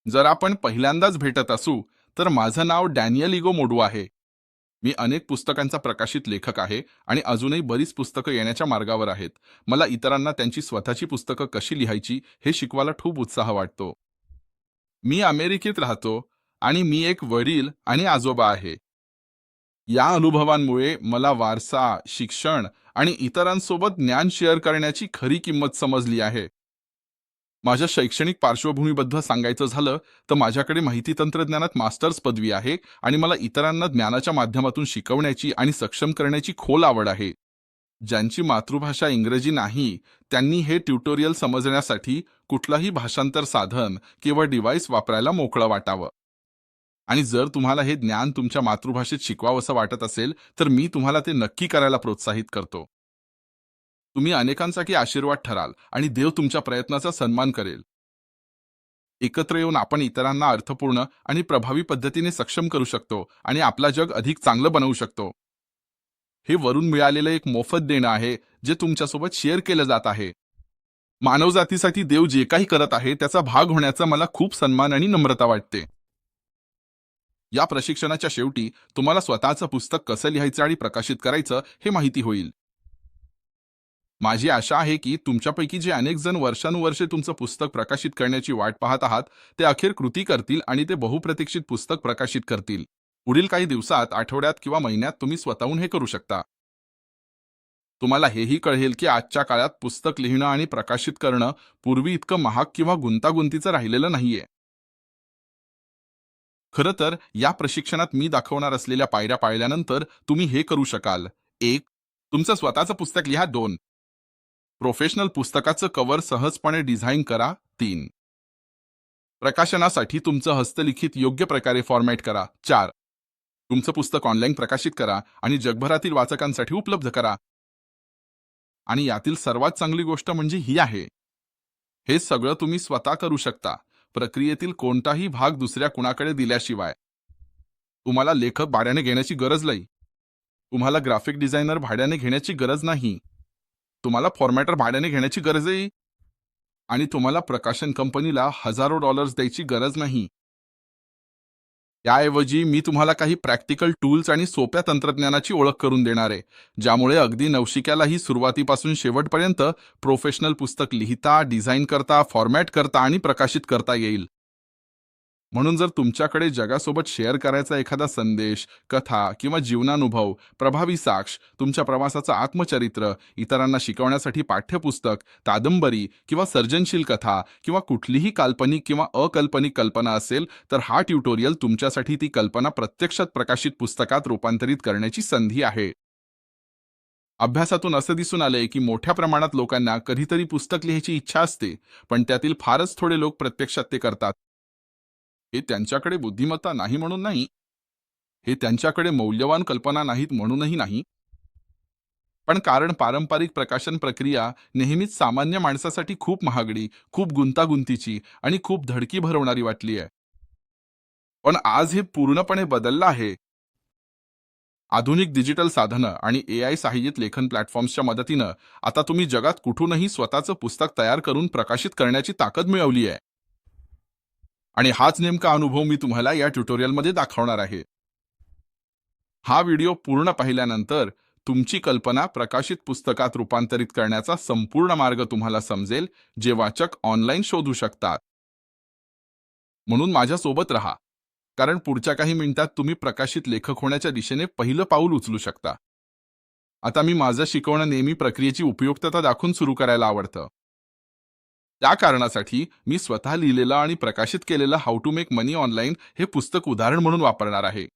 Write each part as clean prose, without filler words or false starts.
जर आपण पहिल्यांदाच भेटत असू तर माझं नाव डॅनियल इगो मोडू आहे. मी अनेक पुस्तकांचा प्रकाशित लेखक आहे आणि अजूनही बरीच पुस्तकं येण्याच्या मार्गावर आहेत. मला इतरांना त्यांची स्वतःची पुस्तकं कशी लिहायची हे शिकवायला खूप उत्साह वाटतो. मी अमेरिकेत राहतो आणि मी एक वडील आणि आजोबा आहे. या अनुभवांमुळे मला वारसा, शिक्षण आणि इतरांसोबत ज्ञान शेअर करण्याची खरी किंमत समजली आहे. माझ्या शैक्षणिक पार्श्वभूमीबद्दल सांगायचं झालं तर माझ्याकडे माहिती तंत्रज्ञानात मास्टर्स पदवी आहे आणि मला इतरांना ज्ञानाच्या माध्यमातून शिकवण्याची आणि सक्षम करण्याची खोल आवड आहे. ज्यांची मातृभाषा इंग्रजी नाही त्यांनी हे ट्युटोरियल समजण्यासाठी कुठलाही भाषांतर साधन किंवा डिव्हाइस वापरायला मोकळं वाटावं. आणि जर तुम्हाला हे ज्ञान तुमच्या मातृभाषेत शिकवावंसं वाटत असेल तर मी तुम्हाला ते नक्की करायला प्रोत्साहित करतो. तुम्ही अनेकांसाठी आशीर्वाद ठराल आणि देव तुमच्या प्रयत्नाचा सन्मान करेल. एकत्र येऊन आपण इतरांना अर्थपूर्ण आणि प्रभावी पद्धतीने सक्षम करू शकतो आणि आपला जग अधिक चांगलं बनवू शकतो. हे वरून मिळालेलं एक मोफत देणं आहे जे तुमच्यासोबत शेअर केलं जात आहे. मानवजातीसाठी देव जे काही करत आहे त्याचा भाग होण्याचा मला खूप सन्मान आणि नम्रता वाटते. या प्रशिक्षणाच्या शेवटी तुम्हाला स्वतःचं पुस्तक कसं लिहायचं आणि प्रकाशित करायचं हे माहिती होईल. माझी आशा आहे की तुमच्यापैकी जे अनेक जण वर्षानुवर्षे तुमचं पुस्तक प्रकाशित करण्याची वाट पाहत आहात ते अखेर कृती करतील आणि ते बहुप्रतीक्षित पुस्तक प्रकाशित करतील. पुढील काही दिवसात, आठवड्यात किंवा महिन्यात तुम्ही स्वतःहून हे करू शकता. तुम्हाला हेही कळेल की आजच्या काळात पुस्तक लिहिणं आणि प्रकाशित करणं पूर्वी इतकं महाग किंवा गुंतागुंतीचं राहिलेलं नाहीये. खरं तर या प्रशिक्षणात मी दाखवणार असलेल्या पायऱ्या पाळल्यानंतर तुम्ही हे करू शकाल. 1. तुमचं स्वतःचं पुस्तक लिहा. 2. प्रोफेशनल पुस्तकाचं कव्हर सहजपणे डिझाईन करा. 3. प्रकाशनासाठी तुमचं हस्तलिखित योग्य प्रकारे फॉर्मॅट करा. 4. तुमचं पुस्तक ऑनलाईन प्रकाशित करा आणि जगभरातील वाचकांसाठी उपलब्ध करा. आणि यातील सर्वात चांगली गोष्ट म्हणजे ही आहे, हे सगळं तुम्ही स्वतः करू शकता, प्रक्रियेतील कोणताही भाग दुसऱ्या कुणाकडे दिल्याशिवाय. तुम्हाला लेखक भाड्याने घेण्याची गरज नाही. तुम्हाला ग्राफिक डिझायनर भाड्याने घेण्याची गरज नाही. तुम्हाला फॉर्मॅटर भाड्याने घेण्याची गरजही आणि तुम्हाला प्रकाशन कंपनीला हजारो डॉलर्स द्यायची गरज नाही. याऐवजी मी तुम्हाला काही प्रॅक्टिकल टूल्स आणि सोप्या तंत्रज्ञानाची ओळख करून देणार आहे, ज्यामुळे अगदी नवशिक्यालाही सुरुवातीपासून शेवटपर्यंत प्रोफेशनल पुस्तक लिहिता, डिझाईन करता, फॉर्मॅट करता आणि प्रकाशित करता येईल. म्हणून जर तुमच्याकडे जगासोबत शेअर करायचा एखादा संदेश, कथा किंवा जीवनानुभव, प्रभावी साक्ष, तुमच्या प्रवासाचं आत्मचरित्र, इतरांना शिकवण्यासाठी पाठ्यपुस्तक, कादंबरी किंवा सर्जनशील कथा किंवा कुठलीही काल्पनिक किंवा अकाल्पनिक कल्पना असेल तर हा ट्युटोरियल तुमच्यासाठी ती कल्पना प्रत्यक्षात प्रकाशित पुस्तकात रूपांतरित करण्याची संधी आहे. अभ्यासातून असं दिसून आलंय की मोठ्या प्रमाणात लोकांना कधीतरी पुस्तक लिहायची इच्छा असते, पण त्यातील फारच थोडे लोक प्रत्यक्षात ते करतात. हे त्यांच्याकडे बुद्धिमत्ता नाही म्हणून नाही, हे त्यांच्याकडे मौल्यवान कल्पना नाहीत म्हणूनही नाही, पण कारण पारंपरिक प्रकाशन प्रक्रिया नेहमीच सामान्य माणसासाठी खूप महागडी, खूप गुंतागुंतीची आणि खूप धडकी भरवणारी वाटली आहे. पण आज हे पूर्णपणे बदललं आहे. आधुनिक डिजिटल साधनं आणि AI सहाय्यित लेखन प्लॅटफॉर्म्सच्या मदतीनं आता तुम्ही जगात कुठूनही स्वतःचं पुस्तक तयार करून प्रकाशित करण्याची ताकद मिळवली आहे. आणि हाच नेमका अनुभव मी तुम्हाला या ट्युटोरियलमध्ये दाखवणार आहे. हा व्हिडिओ पूर्ण पाहिल्यानंतर तुमची कल्पना प्रकाशित पुस्तकात रूपांतरित करण्याचा संपूर्ण मार्ग तुम्हाला समजेल, जे वाचक ऑनलाईन शोधू शकतात. म्हणून माझ्यासोबत राहा, कारण पुढच्या काही मिनिटात तुम्ही प्रकाशित लेखक होण्याच्या दिशेने पहिलं पाऊल उचलू शकता. आता मी माझं शिकवणं नेहमी प्रक्रियेची उपयुक्तता दाखवून सुरू करायला आवडतं. त्या कारणासाठी मी स्वतः लिहिलेलं आणि प्रकाशित केलेलं how to make money online हे पुस्तक उदाहरण म्हणून वापरणार आहे.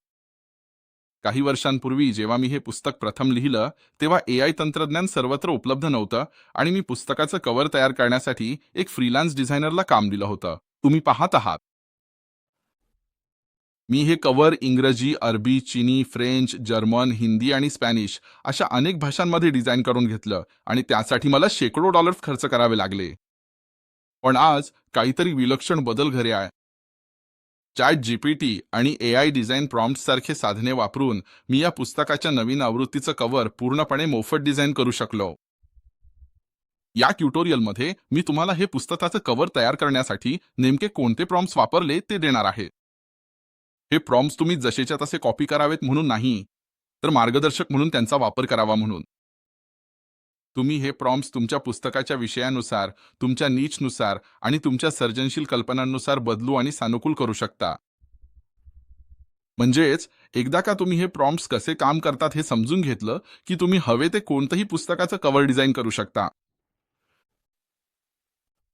काही वर्षांपूर्वी जेव्हा मी हे पुस्तक प्रथम लिहिलं तेव्हा AI तंत्रज्ञान सर्वत्र उपलब्ध नव्हतं आणि मी पुस्तकाचं कव्हर तयार करण्यासाठी एक फ्रीलान्स डिझायनरला काम दिलं होतं. तुम्ही पाहत आहात, मी हे कव्हर इंग्रजी, अरबी, चीनी, फ्रेंच, जर्मन, हिंदी आणि स्पॅनिश अशा अनेक भाषांमध्ये डिझाईन करून घेतलं आणि त्यासाठी मला शेकडो डॉलर्स खर्च करावे लागले. पण आज काहीतरी विलक्षण बदल घडले आहे. चॅट GPT आणि AI डिझाईन प्रॉम्प्ट सारखे साधने वापरून मी या पुस्तकाच्या नवीन आवृत्तीचं कव्हर पूर्णपणे मोफत डिझाईन करू शकलो. या ट्युटोरियलमध्ये मी तुम्हाला हे पुस्तकाचं कव्हर तयार करण्यासाठी नेमके कोणते प्रॉम्प्ट्स वापरले ते देणार आहे. हे प्रॉम्प्ट्स तुम्ही जसेच्या तसे कॉपी करावेत म्हणून नाही, तर मार्गदर्शक म्हणून त्यांचा वापर करावा म्हणून. तुम्ही हे प्रॉम्प्ट्स तुमच्या पुस्तकाच्या विषयानुसार, तुमच्या नीचनुसार आणि तुमच्या सर्जनशील कल्पनांनुसार बदलू आणि सानुकूल करू शकता. म्हणजेच एकदा का तुम्ही हे प्रॉम्प्ट्स कसे काम करतात हे समजून घेतलं, की तुम्ही हवे ते कोणतंही पुस्तकाचं कव्हर डिझाइन करू शकता.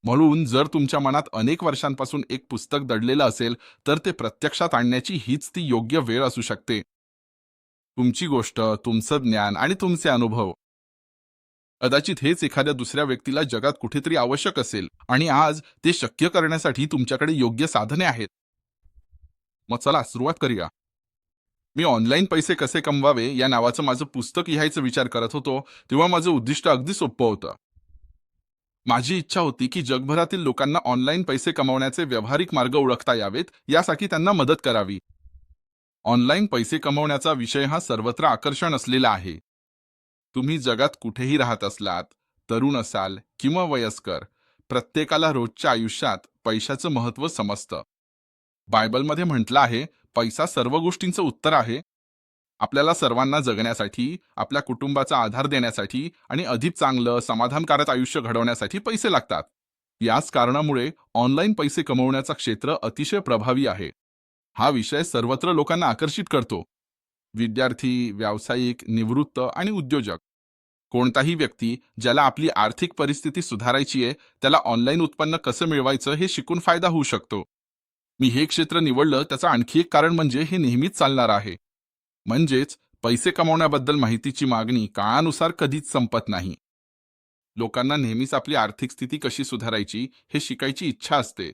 म्हणून जर तुमच्या मनात अनेक वर्षांपासून एक पुस्तक दडलेलं असेल, तर ते प्रत्यक्षात आणण्याची हीच ती योग्य वेळ असू शकते. तुमची गोष्ट, तुमचं ज्ञान आणि तुमचे अनुभव कदाचित हेच एखाद्या दुसऱ्या व्यक्तीला जगात कुठेतरी आवश्यक असेल आणि आज ते शक्य करण्यासाठी तुमच्याकडे योग्य साधने आहेत. मग चला सुरुवात करूया. मी ऑनलाईन पैसे कसे कमवावे या नावाचं माझं पुस्तक लिहायचा विचार करत होतो, तेव्हा माझं उद्दिष्ट अगदी सोपं होतं. माझी इच्छा होती की जगभरातील लोकांना ऑनलाईन पैसे कमवण्याचे व्यावहारिक मार्ग ओळखता यावेत, यासाठी त्यांना मदत करावी. ऑनलाईन पैसे कमवण्याचा विषय हा सर्वत्र आकर्षण असलेला आहे. तुम्ही जगात कुठेही राहत असलात, तरुण असाल किंवा वयस्कर, प्रत्येकाला रोजच्या आयुष्यात पैशाचं महत्त्व समजतं. बायबलमध्ये म्हटलं आहे, पैसा सर्व गोष्टींचं उत्तर आहे. आपल्याला सर्वांना जगण्यासाठी, आपल्या कुटुंबाचा आधार देण्यासाठी आणि अधिक चांगलं, समाधानकारक आयुष्य घडवण्यासाठी पैसे लागतात. याच कारणामुळे ऑनलाईन पैसे कमवण्याचा क्षेत्र अतिशय प्रभावी आहे. हा विषय सर्वत्र लोकांना आकर्षित करतो. विद्यार्थी, व्यावसायिक, निवृत्त आणि उद्योजक. कोणताही व्यक्ती ज्याला आपली आर्थिक परिस्थिती सुधारायची आहे, त्याला ऑनलाईन उत्पन्न कसं मिळवायचं हे शिकून फायदा होऊ शकतो. मी हे क्षेत्र निवडलं त्याचं आणखी एक कारण म्हणजे हे नेहमीच चालणार आहे. म्हणजेच पैसे कमावण्याबद्दल माहितीची मागणी काळानुसार कधीच संपत नाही. लोकांना नेहमीच आपली आर्थिक स्थिती कशी सुधारायची हे शिकायची इच्छा असते.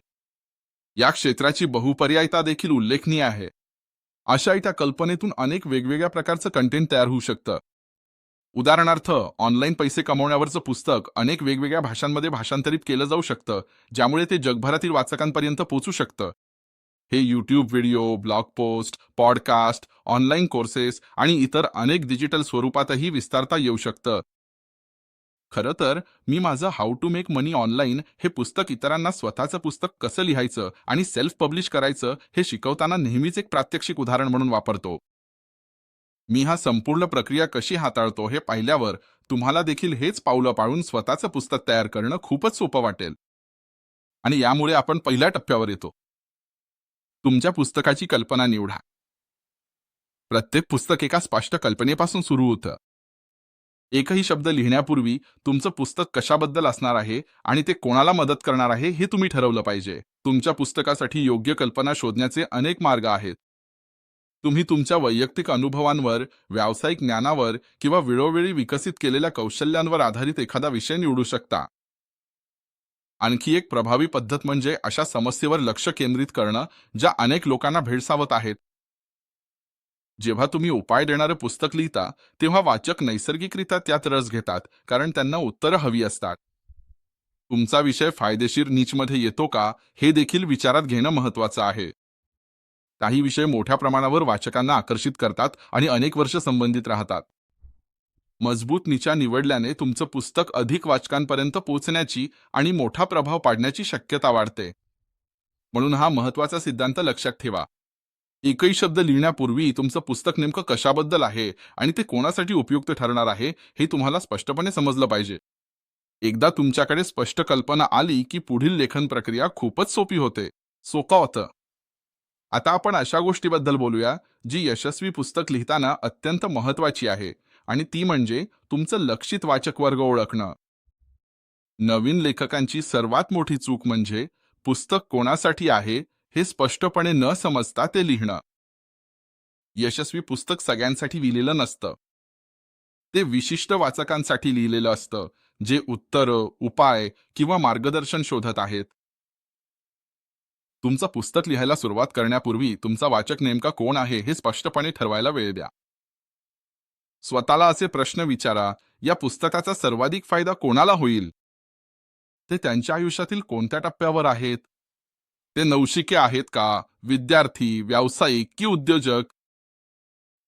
या क्षेत्राची बहुपर्यायता देखील उल्लेखनीय आहे. अशा त्या कल्पनेतून अनेक वेगवेगळ्या प्रकारचं कंटेंट तयार होऊ शकतं. उदाहरणार्थ, ऑनलाईन पैसे कमवण्यावरचं पुस्तक अनेक वेगवेगळ्या भाषांमध्ये भाषांतरित केलं जाऊ शकतं, ज्यामुळे ते जगभरातील वाचकांपर्यंत पोहोचू शकतं. हे YouTube video, blog post, podcast, online courses आणि इतर अनेक डिजिटल स्वरूपातही विस्तारता येऊ शकतं. खरं तर मी माझं how to make money online हे पुस्तक इतरांना स्वतःचं पुस्तक कसं लिहायचं आणि सेल्फ पब्लिश करायचं हे शिकवताना नेहमीच एक प्रात्यक्षिक उदाहरण म्हणून वापरतो. मी हा संपूर्ण प्रक्रिया कशी हाताळतो हे पाहिल्यावर तुम्हाला देखील हेच पावलं पाळून स्वतःचं पुस्तक तयार करणं खूपच सोपं वाटेल. आणि यामुळे आपण पहिल्या टप्प्यावर येतो. तुमच्या पुस्तकाची कल्पना निवडा. प्रत्येक पुस्तक एका स्पष्ट कल्पनेपासून सुरू होतं. एकही शब्द लिहिण्यापूर्वी तुमचं पुस्तक कशाबद्दल असणार आहे आणि ते कोणाला मदत करणार आहे हे तुम्ही ठरवलं पाहिजे. तुमच्या पुस्तकासाठी योग्य कल्पना शोधण्याचे अनेक मार्ग आहेत. तुम्ही तुमच्या वैयक्तिक अनुभवांवर, व्यावसायिक ज्ञानावर किंवा वेळोवेळी विकसित केलेल्या कौशल्यांवर आधारित एखादा विषय निवडू शकता. आणखी एक प्रभावी पद्धत म्हणजे अशा समस्येवर लक्ष केंद्रित करणं ज्या अनेक लोकांना भेडसावत आहेत. जेव्हा तुम्ही उपाय देणारं पुस्तक लिहिता, तेव्हा वाचक नैसर्गिकरित्या त्यात रस घेतात, कारण त्यांना उत्तरं हवी असतात. तुमचा विषय फायदेशीर नीचमध्ये येतो का हे देखील विचारात घेणं महत्त्वाचं आहे. काही विषय मोठ्या प्रमाणावर वाचकांना आकर्षित करतात आणि अनेक वर्ष संबंधित राहतात. मजबूत निचा निवडल्याने तुमचं पुस्तक अधिक वाचकांपर्यंत पोहोचण्याची आणि मोठा प्रभाव पाडण्याची शक्यता वाढते. म्हणून हा महत्त्वाचा सिद्धांत लक्षात ठेवा. एकही शब्द लिहिण्यापूर्वी तुमचं पुस्तक नेमकं कशाबद्दल आहे आणि ते कोणासाठी उपयुक्त ठरणार आहे हे तुम्हाला स्पष्टपणे समजलं पाहिजे. एकदा तुमच्याकडे स्पष्ट कल्पना आली की पुढील लेखन प्रक्रिया खूपच सोपी होते. सोपं होतं. आता आपण अशा गोष्टीबद्दल बोलूया जी यशस्वी पुस्तक लिहिताना अत्यंत महत्त्वाची आहे, आणि ती म्हणजे तुमचं लक्षित वाचक वर्ग ओळखणं. नवीन लेखकांची सर्वात मोठी चूक म्हणजे पुस्तक कोणासाठी आहे हे स्पष्टपणे न समजता ते लिहिणं. यशस्वी पुस्तक सगळ्यांसाठी लिहिलेलं नसतं. ते विशिष्ट वाचकांसाठी लिहिलेलं असतं, जे उत्तरं, उपाय किंवा मार्गदर्शन शोधत आहेत. तुमचं पुस्तक लिहायला सुरुवात करण्यापूर्वी तुमचा वाचक नेमका कोण आहे हे स्पष्टपणे ठरवायला वेळ द्या. स्वतःला असे प्रश्न विचारा, या पुस्तकाचा सर्वाधिक फायदा कोणाला होईल? ते त्यांच्या आयुष्यातील कोणत्या टप्प्यावर आहेत? ते नवशिके आहेत का, विद्यार्थी, व्यावसायिक की उद्योजक?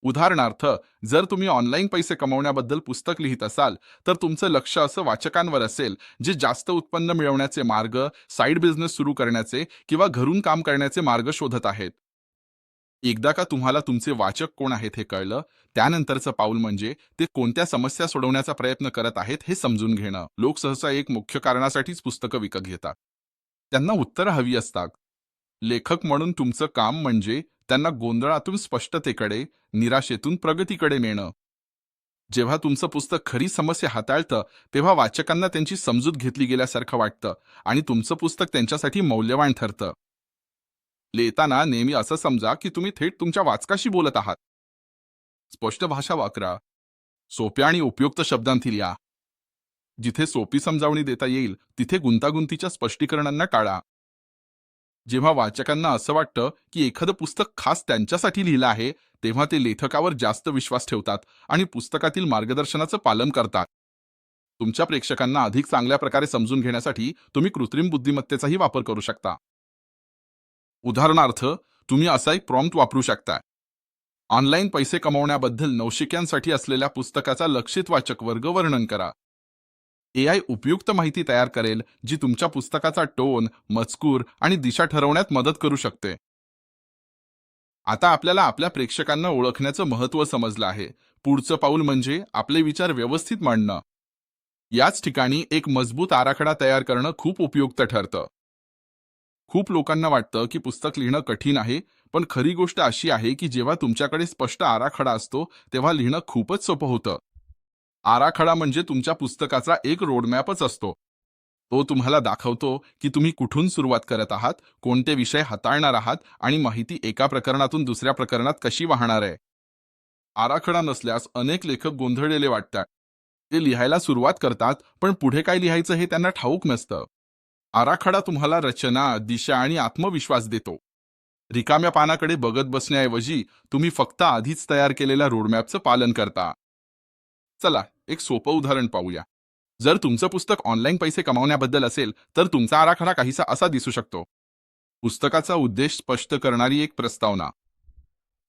उदाहरणार्थ, जर तुम्ही ऑनलाईन पैसे कमवण्याबद्दल पुस्तक लिहित असाल, तर तुमचं लक्ष असं वाचकांवर असेल जे जास्त उत्पन्न मिळवण्याचे मार्ग, साईड बिझनेस सुरू करण्याचे किंवा घरून काम करण्याचे मार्ग शोधत आहेत. एकदा का तुम्हाला तुमचे वाचक कोण आहेत हे कळलं, त्यानंतरचं पाऊल म्हणजे ते कोणत्या समस्या सोडवण्याचा प्रयत्न करत आहेत हे समजून घेणं. लोक सहसा एक मुख्य कारणासाठीच पुस्तकं विकत घेतात. त्यांना उत्तरं हवी असतात. लेखक म्हणून तुमचं काम म्हणजे त्यांना गोंधळातून स्पष्टतेकडे, निराशेतून प्रगतीकडे नेणं. जेव्हा तुमचं पुस्तक खरी समस्या हाताळतं, तेव्हा वाचकांना त्यांची समजूत घेतली गेल्यासारखं वाटतं आणि तुमचं पुस्तक त्यांच्यासाठी मौल्यवान ठरतं. लिहिताना नेहमी असं समजा की तुम्ही थेट तुमच्या वाचकाशी बोलत आहात. स्पष्ट भाषा वापरा. सोप्या आणि उपयुक्त शब्दांती लिहा. जिथे सोपी समजावणी देता येईल तिथे गुंतागुंतीच्या स्पष्टीकरणांना टाळा. जेव्हा वाचकांना असं वाटतं की एखादं पुस्तक खास त्यांच्यासाठी लिहिलं आहे, तेव्हा ते लेखकावर जास्त विश्वास ठेवतात आणि पुस्तकातील मार्गदर्शनाचं पालन करतात. तुमच्या प्रेक्षकांना अधिक चांगल्या प्रकारे समजून घेण्यासाठी तुम्ही कृत्रिम बुद्धिमत्तेचाही वापर करू शकता. उदाहरणार्थ, तुम्ही असा एक प्रॉम्प्ट वापरू शकता. ऑनलाईन पैसे कमवण्याबद्दल नवशिक्यांसाठी असलेल्या पुस्तकाचा लक्षित वाचक वर्ग वर्णन करा. एआय उपयुक्त माहिती तयार करेल जी तुमच्या पुस्तकाचा टोन, मजकूर आणि दिशा ठरवण्यात मदत करू शकते. आता आपल्याला आपल्या प्रेक्षकांना ओळखण्याचं महत्त्व समजलं आहे. पुढचं पाऊल म्हणजे आपले विचार व्यवस्थित मांडणं. याच ठिकाणी एक मजबूत आराखडा तयार करणं खूप उपयुक्त ठरतं. खूप लोकांना वाटतं की पुस्तक लिहिणं कठीण आहे, पण खरी गोष्ट अशी आहे की जेव्हा तुमच्याकडे स्पष्ट आराखडा असतो, तेव्हा लिहिणं खूपच सोपं होतं. आराखडा म्हणजे तुमच्या पुस्तकाचा एक रोडमॅपच असतो. तो तुम्हाला दाखवतो की तुम्ही कुठून सुरुवात करत आहात, कोणते विषय हाताळणार आहात आणि माहिती एका प्रकरणातून दुसऱ्या प्रकरणात कशी वाहणार आहे. आराखडा नसल्यास अनेक लेखक गोंधळलेले वाटतात. ते लिहायला सुरुवात करतात, पण पुढे काय लिहायचं हे त्यांना ठाऊक नसतं. आराखडा तुम्हाला रचना, दिशा आणि आत्मविश्वास देतो. रिकाम्या पानाकडे बघत बसण्याऐवजी तुम्ही फक्त आधीच तयार केलेल्या रोडमॅपचं पालन करता. चला, एक सोपं उदाहरण पाहूया. जर तुमचं पुस्तक ऑनलाईन पैसे कमावण्याबद्दल असेल, तर तुमचा आराखडा काहीसा असा दिसू शकतो. पुस्तकाचा उद्देश स्पष्ट करणारी एक प्रस्तावना.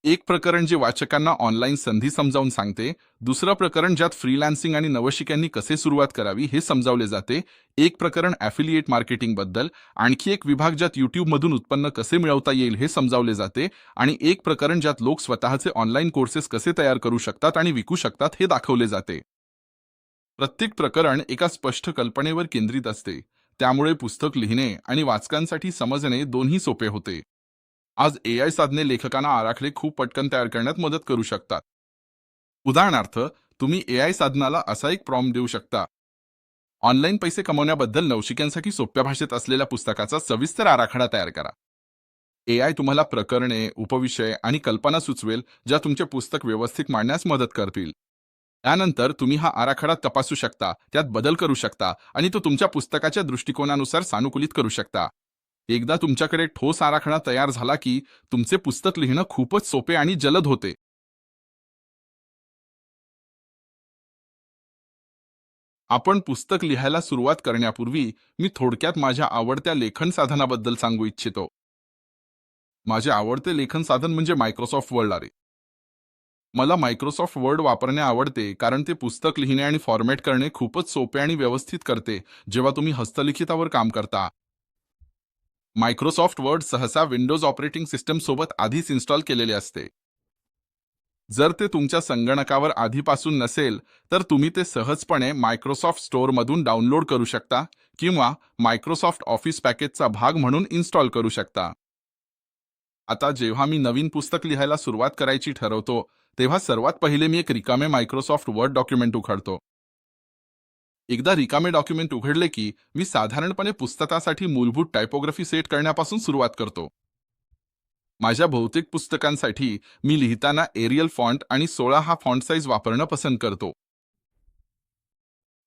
एक प्रकरण जे वाचकांना ऑनलाईन संधी समजावून सांगते, दुसरं प्रकरण ज्यात फ्रीलान्सिंग आणि नवशिक्यांनी कसे सुरुवात करावी हे समजावले जाते, एक प्रकरण ॲफिलिएट मार्केटिंगबद्दल, आणखी एक विभाग ज्यात यूट्यूबमधून उत्पन्न कसे मिळवता येईल हे समजावले जाते, आणि एक प्रकरण ज्यात लोक स्वतःचे ऑनलाईन कोर्सेस कसे तयार करू शकतात आणि विकू शकतात हे दाखवले जाते. प्रत्येक प्रकरण एका स्पष्ट कल्पनेवर केंद्रित असते, त्यामुळे पुस्तक लिहिणे आणि वाचकांसाठी समजणे दोन्ही सोपे होते. आज एआय साधने लेखकांना आराखडे खूप पटकन तयार करण्यात मदत करू शकतात. उदाहरणार्थ, तुम्ही एआय साधनाला असा एक प्रॉम्प्ट देऊ शकता. ऑनलाईन पैसे कमवण्याबद्दल नवशिक्यांसाठी सोप्या भाषेत असलेल्या पुस्तकाचा सविस्तर आराखडा तयार करा. एआय तुम्हाला प्रकरणे, उपविषय आणि कल्पना सुचवेल ज्या तुमचे पुस्तक व्यवस्थित मांडण्यास मदत करतील. त्यानंतर तुम्ही हा आराखडा तपासू शकता, त्यात बदल करू शकता आणि तो तुमच्या पुस्तकाच्या दृष्टिकोनानुसार सानुकूलित करू शकता. एकदा तुमच्याकडे ठोस आराखडा तयार झाला की तुमचे पुस्तक लिहिणं खूपच सोपे आणि जलद होते. आपण पुस्तक लिहायला सुरुवात करण्यापूर्वी मी थोडक्यात माझ्या आवडत्या लेखन साधनाबद्दल सांगू इच्छितो. माझे आवडते लेखन साधन म्हणजे मायक्रोसॉफ्ट वर्ड आहे. मला मायक्रोसॉफ्ट वर्ड वापरणे आवडते कारण ते पुस्तक लिहिणे आणि फॉर्मॅट करणे खूपच सोपे आणि व्यवस्थित करते जेव्हा तुम्ही हस्तलिखितावर काम करता. मायक्रोसॉफ्ट वर्ड सहसा विंडोज ऑपरेटिंग सिस्टम सोबत आधीच इन्स्टॉल केलेले असते. जर ते तुमच्या संगणकावर आधीपासून नसेल, तर तुम्ही ते सहजपणे मायक्रोसॉफ्ट स्टोअरमधून डाउनलोड करू शकता किंवा मायक्रोसॉफ्ट ऑफिस पॅकेजचा भाग म्हणून इन्स्टॉल करू शकता. आता जेव्हा मी नवीन पुस्तक लिहायला सुरुवात करायची ठरवतो, तेव्हा सर्वात पहिले मी एक रिकामे मायक्रोसॉफ्ट वर्ड डॉक्युमेंट उघडतो. एकदा रिकामे डॉक्युमेंट उघडले की मी साधारणपणे पुस्तकासाठी मूलभूत टायपोग्राफी सेट करण्यापासून सुरुवात करतो. माझ्या बहुतेक पुस्तकांसाठी मी लिहिताना एरियल फॉन्ट आणि 16 हा फॉन्ट साईज वापरणं पसंत करतो.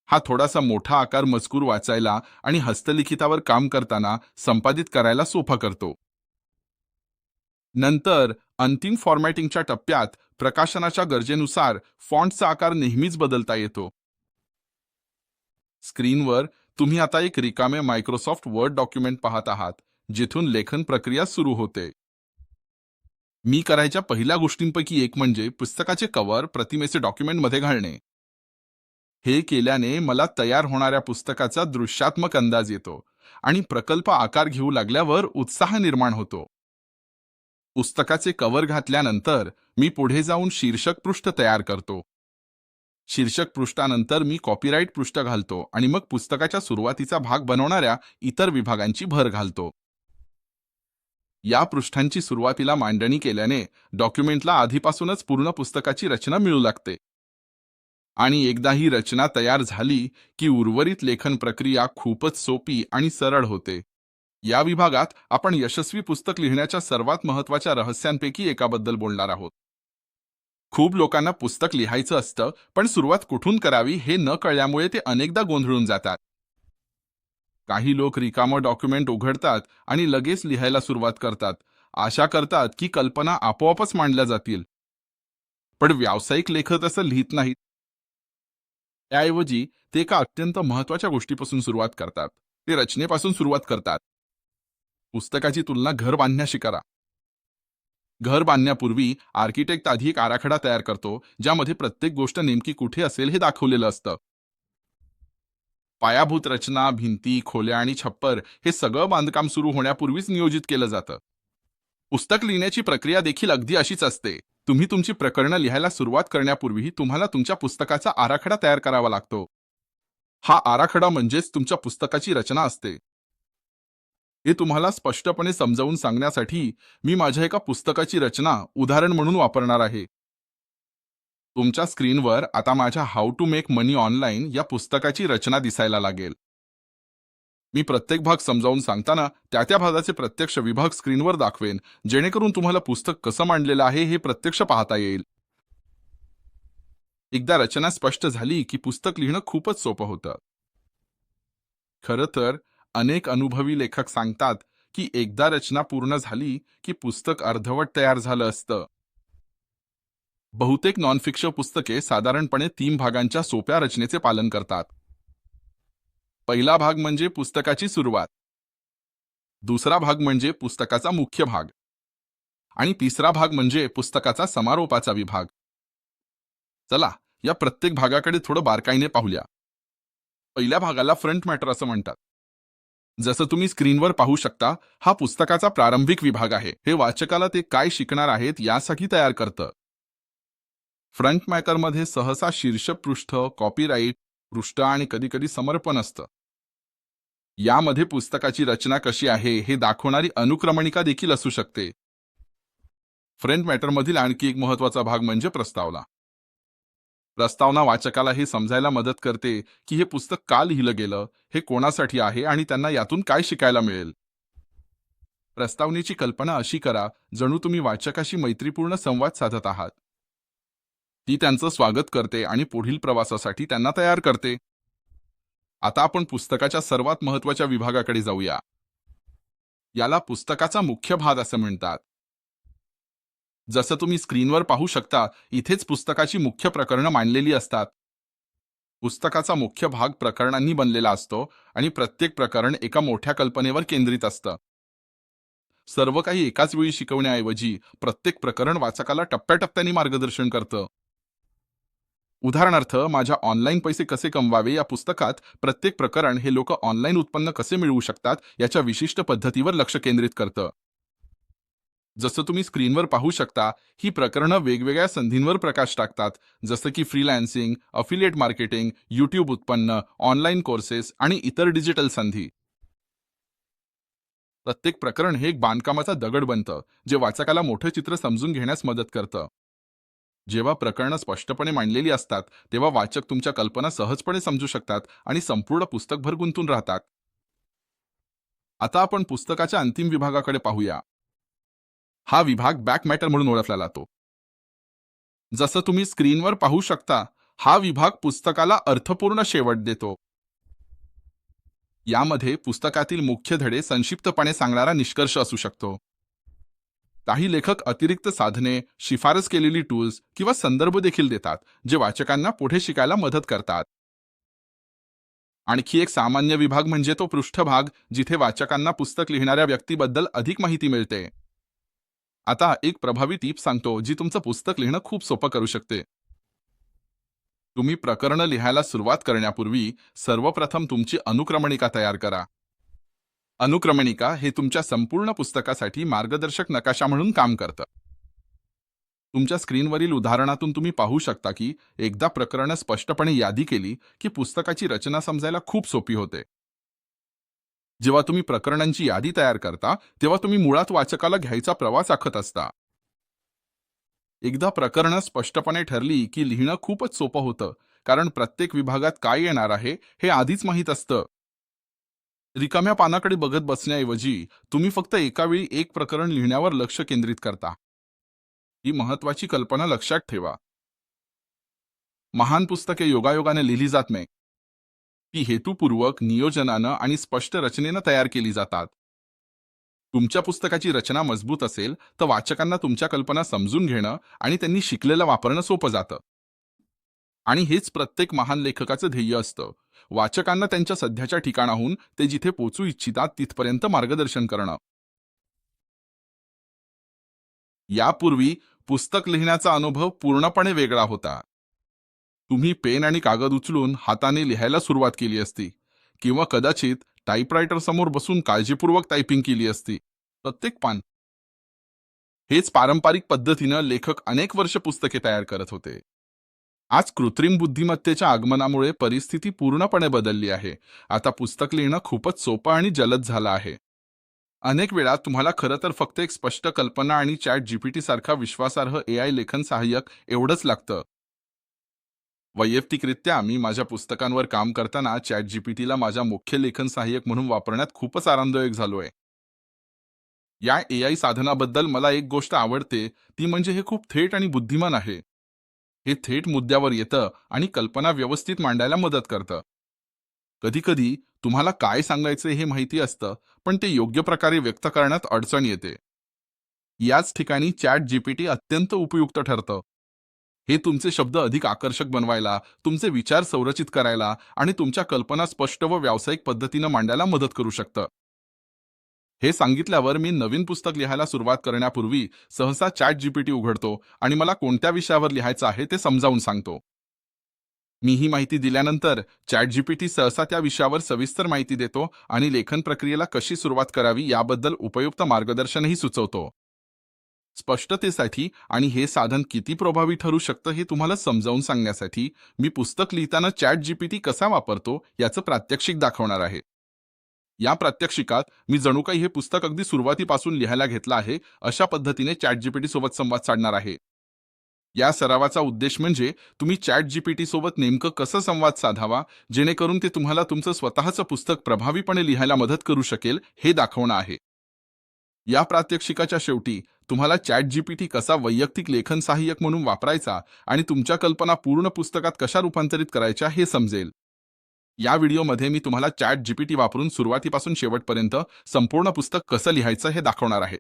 हा थोडासा मोठा आकार मजकूर वाचायला आणि हस्तलिखितावर काम करताना संपादित करायला सोपा करतो. नंतर अंतिम फॉर्मॅटिंगच्या टप्प्यात प्रकाशनाच्या गरजेनुसार फॉन्टचा आकार नेहमीच बदलता येतो. स्क्रीनवर तुम्ही आता एक रिकामे मायक्रोसॉफ्ट वर्ड डॉक्युमेंट पाहत आहात, जिथून लेखन प्रक्रिया सुरू होते. मी करायच्या पहिल्या गोष्टींपैकी एक म्हणजे पुस्तकाचे कव्हर प्रतिमेचे डॉक्युमेंटमध्ये घालणे. हे केल्याने मला तयार होणाऱ्या पुस्तकाचा दृश्यात्मक अंदाज येतो आणि प्रकल्प आकार घेऊ लागल्यावर उत्साह निर्माण होतो. पुस्तकाचे कव्हर घातल्यानंतर मी पुढे जाऊन शीर्षक पृष्ठ तयार करतो. शीर्षक पृष्ठानंतर मी कॉपीराईट पृष्ठ घालतो आणि मग पुस्तकाच्या सुरुवातीचा भाग बनवणाऱ्या इतर विभागांची भर घालतो. या पृष्ठांची सुरुवातीला मांडणी केल्याने डॉक्युमेंटला आधीपासूनच पूर्ण पुस्तकाची रचना मिळू लागते. आणि एकदा ही रचना तयार झाली की उर्वरित लेखन प्रक्रिया खूपच सोपी आणि सरळ होते. या विभागात आपण यशस्वी पुस्तक लिहिण्याच्या सर्वात महत्त्वाच्या रहस्यांपैकी एकाबद्दल बोलणार आहोत. खूप लोकांना पुस्तक लिहायचं असतं, पण सुरुवात कुठून करावी हे न कळल्यामुळे ते अनेकदा गोंधळून जातात. काही लोक रिकामं डॉक्युमेंट उघडतात आणि लगेच लिहायला सुरुवात करतात, आशा करतात की कल्पना आपोआपच मांडल्या जातील. पण व्यावसायिक लेखक असं लिहित नाहीत. त्याऐवजी ते एका अत्यंत महत्त्वाच्या गोष्टीपासून सुरुवात करतात. ते रचनेपासून सुरुवात करतात. पुस्तकाची तुलना घर बांधण्याशी करा. घर बांधण्यापूर्वी आर्किटेक्ट आधी एक आराखडा तयार करतो, ज्यामध्ये प्रत्येक गोष्ट नेमकी कुठे असेल हे दाखवलेलं असतं. पायाभूत रचना, भिंती, खोल्या आणि छप्पर हे सगळं बांधकाम सुरू होण्यापूर्वीच नियोजित केलं जातं. पुस्तक लिहिण्याची प्रक्रिया देखील अगदी अशीच असते. तुम्ही तुमची प्रकरणं लिहायला सुरुवात करण्यापूर्वी तुम्हाला तुमच्या पुस्तकाचा आराखडा तयार करावा लागतो. हा आराखडा म्हणजेच तुमच्या पुस्तकाची रचना असते. हे तुम्हाला स्पष्टपणे समजावून सांगण्यासाठी मी माझ्या एका पुस्तकाची रचना उदाहरण म्हणून वापरणार आहे. तुमच्या स्क्रीनवर आता माझ्या how to make money online या पुस्तकाची रचना दिसायला लागेल. मी प्रत्येक भाग समजावून सांगताना त्या भागाचे प्रत्यक्ष विभाग स्क्रीनवर दाखवेन, जेणेकरून तुम्हाला पुस्तक कसं मांडलेलं आहे हे प्रत्यक्ष पाहता येईल. एकदा रचना स्पष्ट झाली की पुस्तक लिहिणं खूपच सोपं होतं. खरं तर अनेक अनुभवी लेखक सांगतात की एकदा रचना पूर्ण झाली की पुस्तक अर्धवट तयार झालं असतं. बहुतेक नॉन फिक्शन पुस्तके साधारणपणे 3 भागांच्या सोप्या रचनेचे पालन करतात. पहिला भाग म्हणजे पुस्तकाची सुरुवात, दुसरा भाग म्हणजे पुस्तकाचा मुख्य भाग आणि तिसरा भाग म्हणजे पुस्तकाचा समारोपाचा विभाग. चला या प्रत्येक भागाकडे थोडं बारकाईने पाहूया. पहिल्या भागाला फ्रंट मॅटर असं म्हणतात. जसं तुम्ही स्क्रीनवर पाहू शकता, हा पुस्तकाचा प्रारंभिक विभाग आहे. हे वाचकाला ते काय शिकणार आहेत यासाठी तयार करतं. फ्रंट मॅटरमध्ये सहसा शीर्षक पृष्ठ, कॉपीराईट पृष्ठ आणि कधीकधी समर्पण असतं. यामध्ये पुस्तकाची रचना कशी आहे हे दाखवणारी अनुक्रमणिका देखील असू शकते. फ्रंट मॅटरमधील आणखी एक महत्त्वाचा भाग म्हणजे प्रस्तावना. प्रस्तावना वाचकाला हे समजायला मदत करते की हे पुस्तक का लिहिलं गेलं, हे कोणासाठी आहे आणि त्यांना यातून काय शिकायला मिळेल. प्रस्तावनेची कल्पना अशी करा जणू तुम्ही वाचकाशी मैत्रीपूर्ण संवाद साधत आहात. ती त्यांचं स्वागत करते आणि पुढील प्रवासासाठी त्यांना तयार करते. आता आपण पुस्तकाच्या सर्वात महत्त्वाच्या विभागाकडे जाऊया. याला पुस्तकाचा मुख्य भाग असं म्हणतात. जसं तुम्ही स्क्रीनवर पाहू शकता, इथेच पुस्तकाची मुख्य प्रकरणं मांडलेली असतात. पुस्तकाचा मुख्य भाग प्रकरणांनी बनलेला असतो आणि प्रत्येक प्रकरण एका मोठ्या कल्पनेवर केंद्रित असतं. सर्व काही एकाच वेळी शिकवण्याऐवजी प्रत्येक प्रकरण वाचकाला टप्प्याटप्प्याने मार्गदर्शन करतं. उदाहरणार्थ, माझ्या ऑनलाईन पैसे कसे कमवावे या पुस्तकात प्रत्येक प्रकरण हे लोक ऑनलाईन उत्पन्न कसे मिळवू शकतात याच्या विशिष्ट पद्धतीवर लक्ष केंद्रित करतं. जसं तुम्ही स्क्रीनवर पाहू शकता, ही प्रकरणं वेगवेगळ्या संधींवर प्रकाश टाकतात, जसं की फ्रीलान्सिंग, अफिलिएट मार्केटिंग, यूट्यूब उत्पन्न, ऑनलाईन कोर्सेस आणि इतर डिजिटल संधी. प्रत्येक प्रकरण हे एक बांधकामाचा दगड बनतं, जे वाचकाला मोठं चित्र समजून घेण्यास मदत करतं. जेव्हा प्रकरणं स्पष्टपणे मांडलेली असतात, तेव्हा वाचक तुमच्या कल्पना सहजपणे समजू शकतात आणि संपूर्ण पुस्तकभर गुंतून राहतात. आता आपण पुस्तकाच्या अंतिम विभागाकडे पाहूया. हा विभाग बॅक मॅटर म्हणून ओळखला जातो. जसं तुम्ही स्क्रीनवर पाहू शकता, हा विभाग पुस्तकाला अर्थपूर्ण शेवट देतो. यामध्ये पुस्तकातील मुख्य धडे संक्षिप्तपणे सांगणारा निष्कर्ष असू शकतो. काही लेखक अतिरिक्त साधने, शिफारस केलेली टूल्स किंवा संदर्भ देखील देतात, जे वाचकांना पुढे शिकायला मदत करतात. आणखी एक सामान्य विभाग म्हणजे तो पृष्ठभाग, जिथे वाचकांना पुस्तक लिहिणाऱ्या व्यक्तीबद्दल अधिक माहिती मिळते. आता एक प्रभावी टीप सांगतो जी तुमचं पुस्तक लिहिणं खूप सोपं करू शकते. तुम्ही प्रकरणं लिहायला सुरुवात करण्यापूर्वी सर्वप्रथम तुमची अनुक्रमणिका तयार करा. अनुक्रमणिका हे तुमच्या संपूर्ण पुस्तकासाठी मार्गदर्शक नकाशा म्हणून काम करतं. तुमच्या स्क्रीनवरील उदाहरणातून तुम्ही पाहू शकता की एकदा प्रकरणं स्पष्टपणे यादी केली की पुस्तकाची रचना समजायला खूप सोपी होते. जेव्हा तुम्ही प्रकरणांची यादी तयार करता तेव्हा तुम्ही मुळात वाचकाला घ्यायचा प्रवास आखत असता. एकदा प्रकरणं स्पष्टपणे ठरली की लिहिणं खूपच सोपं होतं, कारण प्रत्येक विभागात काय येणार आहे हे आधीच माहीत असतं. रिकाम्या पानाकडे बघत बसण्याऐवजी तुम्ही फक्त एका वेळी एक प्रकरण लिहिण्यावर लक्ष केंद्रित करता. ही महत्वाची कल्पना लक्षात ठेवा. महान पुस्तके योगायोगाने लिहिली जात नाही. ती हेतुपूर्वक, नियोजनानं आणि स्पष्ट रचनेनं तयार केली जातात. तुमच्या पुस्तकाची रचना मजबूत असेल तर वाचकांना तुमच्या कल्पना समजून घेणं आणि त्यांनी शिकलेलं वापरणं सोपं जातं. आणि हेच प्रत्येक महान लेखकाचं ध्येय असतं. वाचकांना त्यांच्या सध्याच्या ठिकाणाहून ते जिथे पोचू इच्छितात तिथपर्यंत मार्गदर्शन करणं. यापूर्वी पुस्तक लिहिण्याचा अनुभव पूर्णपणे वेगळा होता. तुम्ही पेन आणि कागद उचलून हाताने लिहायला सुरुवात केली असती, किंवा कदाचित टाइपरायटर समोर बसून काळजीपूर्वक टायपिंग केली असती. प्रत्येक पान. हेच पारंपरिक पद्धतीनं लेखक अनेक वर्ष पुस्तके तयार करत होते. आज कृत्रिम बुद्धिमत्तेच्या आगमनामुळे परिस्थिती पूर्णपणे बदलली आहे. आता पुस्तक लिहिणं खूपच सोपं आणि जलद झालं आहे. अनेक वेळा तुम्हाला खरं तर फक्त एक स्पष्ट कल्पना आणि चॅट जीपीटी सारखा विश्वासार्ह एआय लेखन सहाय्यक एवढंच लागतं. वैयक्तिकरित्या मी माझ्या पुस्तकांवर काम करताना चॅट जीपीटीला माझ्या मुख्य लेखन सहाय्यक म्हणून वापरण्यात खूपच आरामदायक झालोय. या एआय साधनाबद्दल मला एक गोष्ट आवडते, ती म्हणजे हे खूप थेट आणि बुद्धिमान आहे. हे थेट मुद्द्यावर येतं आणि कल्पना व्यवस्थित मांडायला मदत करतं. कधीकधी तुम्हाला काय सांगायचं हे माहिती असतं, पण ते योग्य प्रकारे व्यक्त करण्यात अडचण येते. याच ठिकाणी चॅट जीपीटी अत्यंत उपयुक्त ठरतं. हे तुमचे शब्द अधिक आकर्षक बनवायला, तुमचे विचार संरचित करायला आणि तुमच्या कल्पना स्पष्ट व व्यावसायिक पद्धतीनं मांडायला मदत करू शकतं. हे सांगितल्यावर मी नवीन पुस्तक लिहायला सुरुवात करण्यापूर्वी सहसा चॅट जीपीटी उघडतो आणि मला कोणत्या विषयावर लिहायचं आहे ते समजावून सांगतो. मी ही माहिती दिल्यानंतर चॅट जीपीटी सहसा त्या विषयावर सविस्तर माहिती देतो आणि लेखन प्रक्रियेला कशी सुरुवात करावी याबद्दल उपयुक्त मार्गदर्शनही सुचवतो. स्पष्टतेसाठी आणि हे साधन किती प्रभावी ठरू शकतं हे तुम्हाला समजावून सांगण्यासाठी मी पुस्तक लिहिताना चॅट जीपीटी कसा वापरतो याचं प्रात्यक्षिक दाखवणार आहे. या प्रात्यक्षिकात मी जणू काही हे पुस्तक अगदी सुरुवातीपासून लिहायला घेतलं आहे अशा पद्धतीने चॅट जीपीटी सोबत संवाद साधणार आहे. या सरावाचा उद्देश म्हणजे तुम्ही चॅट जीपीटी सोबत नेमकं कसं संवाद साधावा जेणेकरून ते तुम्हाला तुमचं स्वतःचं पुस्तक प्रभावीपणे लिहायला मदत करू शकेल हे दाखवणं आहे. या प्रात्यक्षिकाच्या शेवटी तुम्हाला चॅट जीपीटी कसा वैयक्तिक लेखन सहाय्यक म्हणून वापरायचा आणि तुमच्या कल्पना पूर्ण पुस्तकात कशा रूपांतरित करायच्या हे समजेल. या व्हिडिओमध्ये मी तुम्हाला चॅट जीपीटी वापरून सुरुवातीपासून शेवटपर्यंत संपूर्ण पुस्तक कसं लिहायचं हे दाखवणार आहे.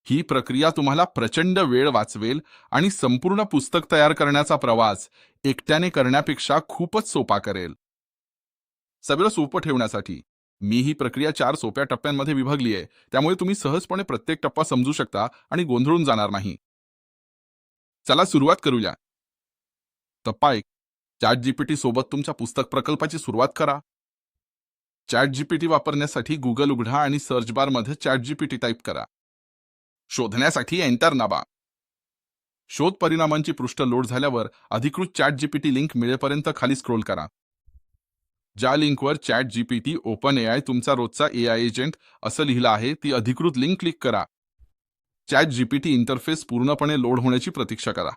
ही प्रक्रिया तुम्हाला प्रचंड वेळ वाचवेल आणि संपूर्ण पुस्तक तयार करण्याचा प्रवास एकट्याने करण्यापेक्षा खूपच सोपा करेल. सगळं सोपं ठेवण्यासाठी मी ही प्रक्रिया 4 सोप्या टप्प्यांमध्ये विभागली आहे, त्यामुळे तुम्ही सहजपणे प्रत्येक टप्पा समजू शकता आणि गोंधळून जाणार नाही. चला सुरुवात करूया. टप्पा 1. चॅट जीपीटी सोबत तुमच्या पुस्तक प्रकल्पाची सुरुवात करा. चॅट जीपीटी वापरण्यासाठी गुगल उघडा आणि सर्च बारमध्ये चॅट जीपीटी टाईप करा. शोधण्यासाठी एंटर दाबा. शोध परिणामांची पृष्ठ लोड झाल्यावर अधिकृत चॅट जीपीटी लिंक मिळेपर्यंत खाली स्क्रोल करा. ज्या लिंकवर चॅट जीपीटी ओपन एआय तुमचा रोजचा एआय एजंट असं लिहिलं आहे ती अधिकृत लिंक क्लिक करा. चॅट जीपीटी इंटरफेस पूर्णपणे लोड होण्याची प्रतीक्षा करा.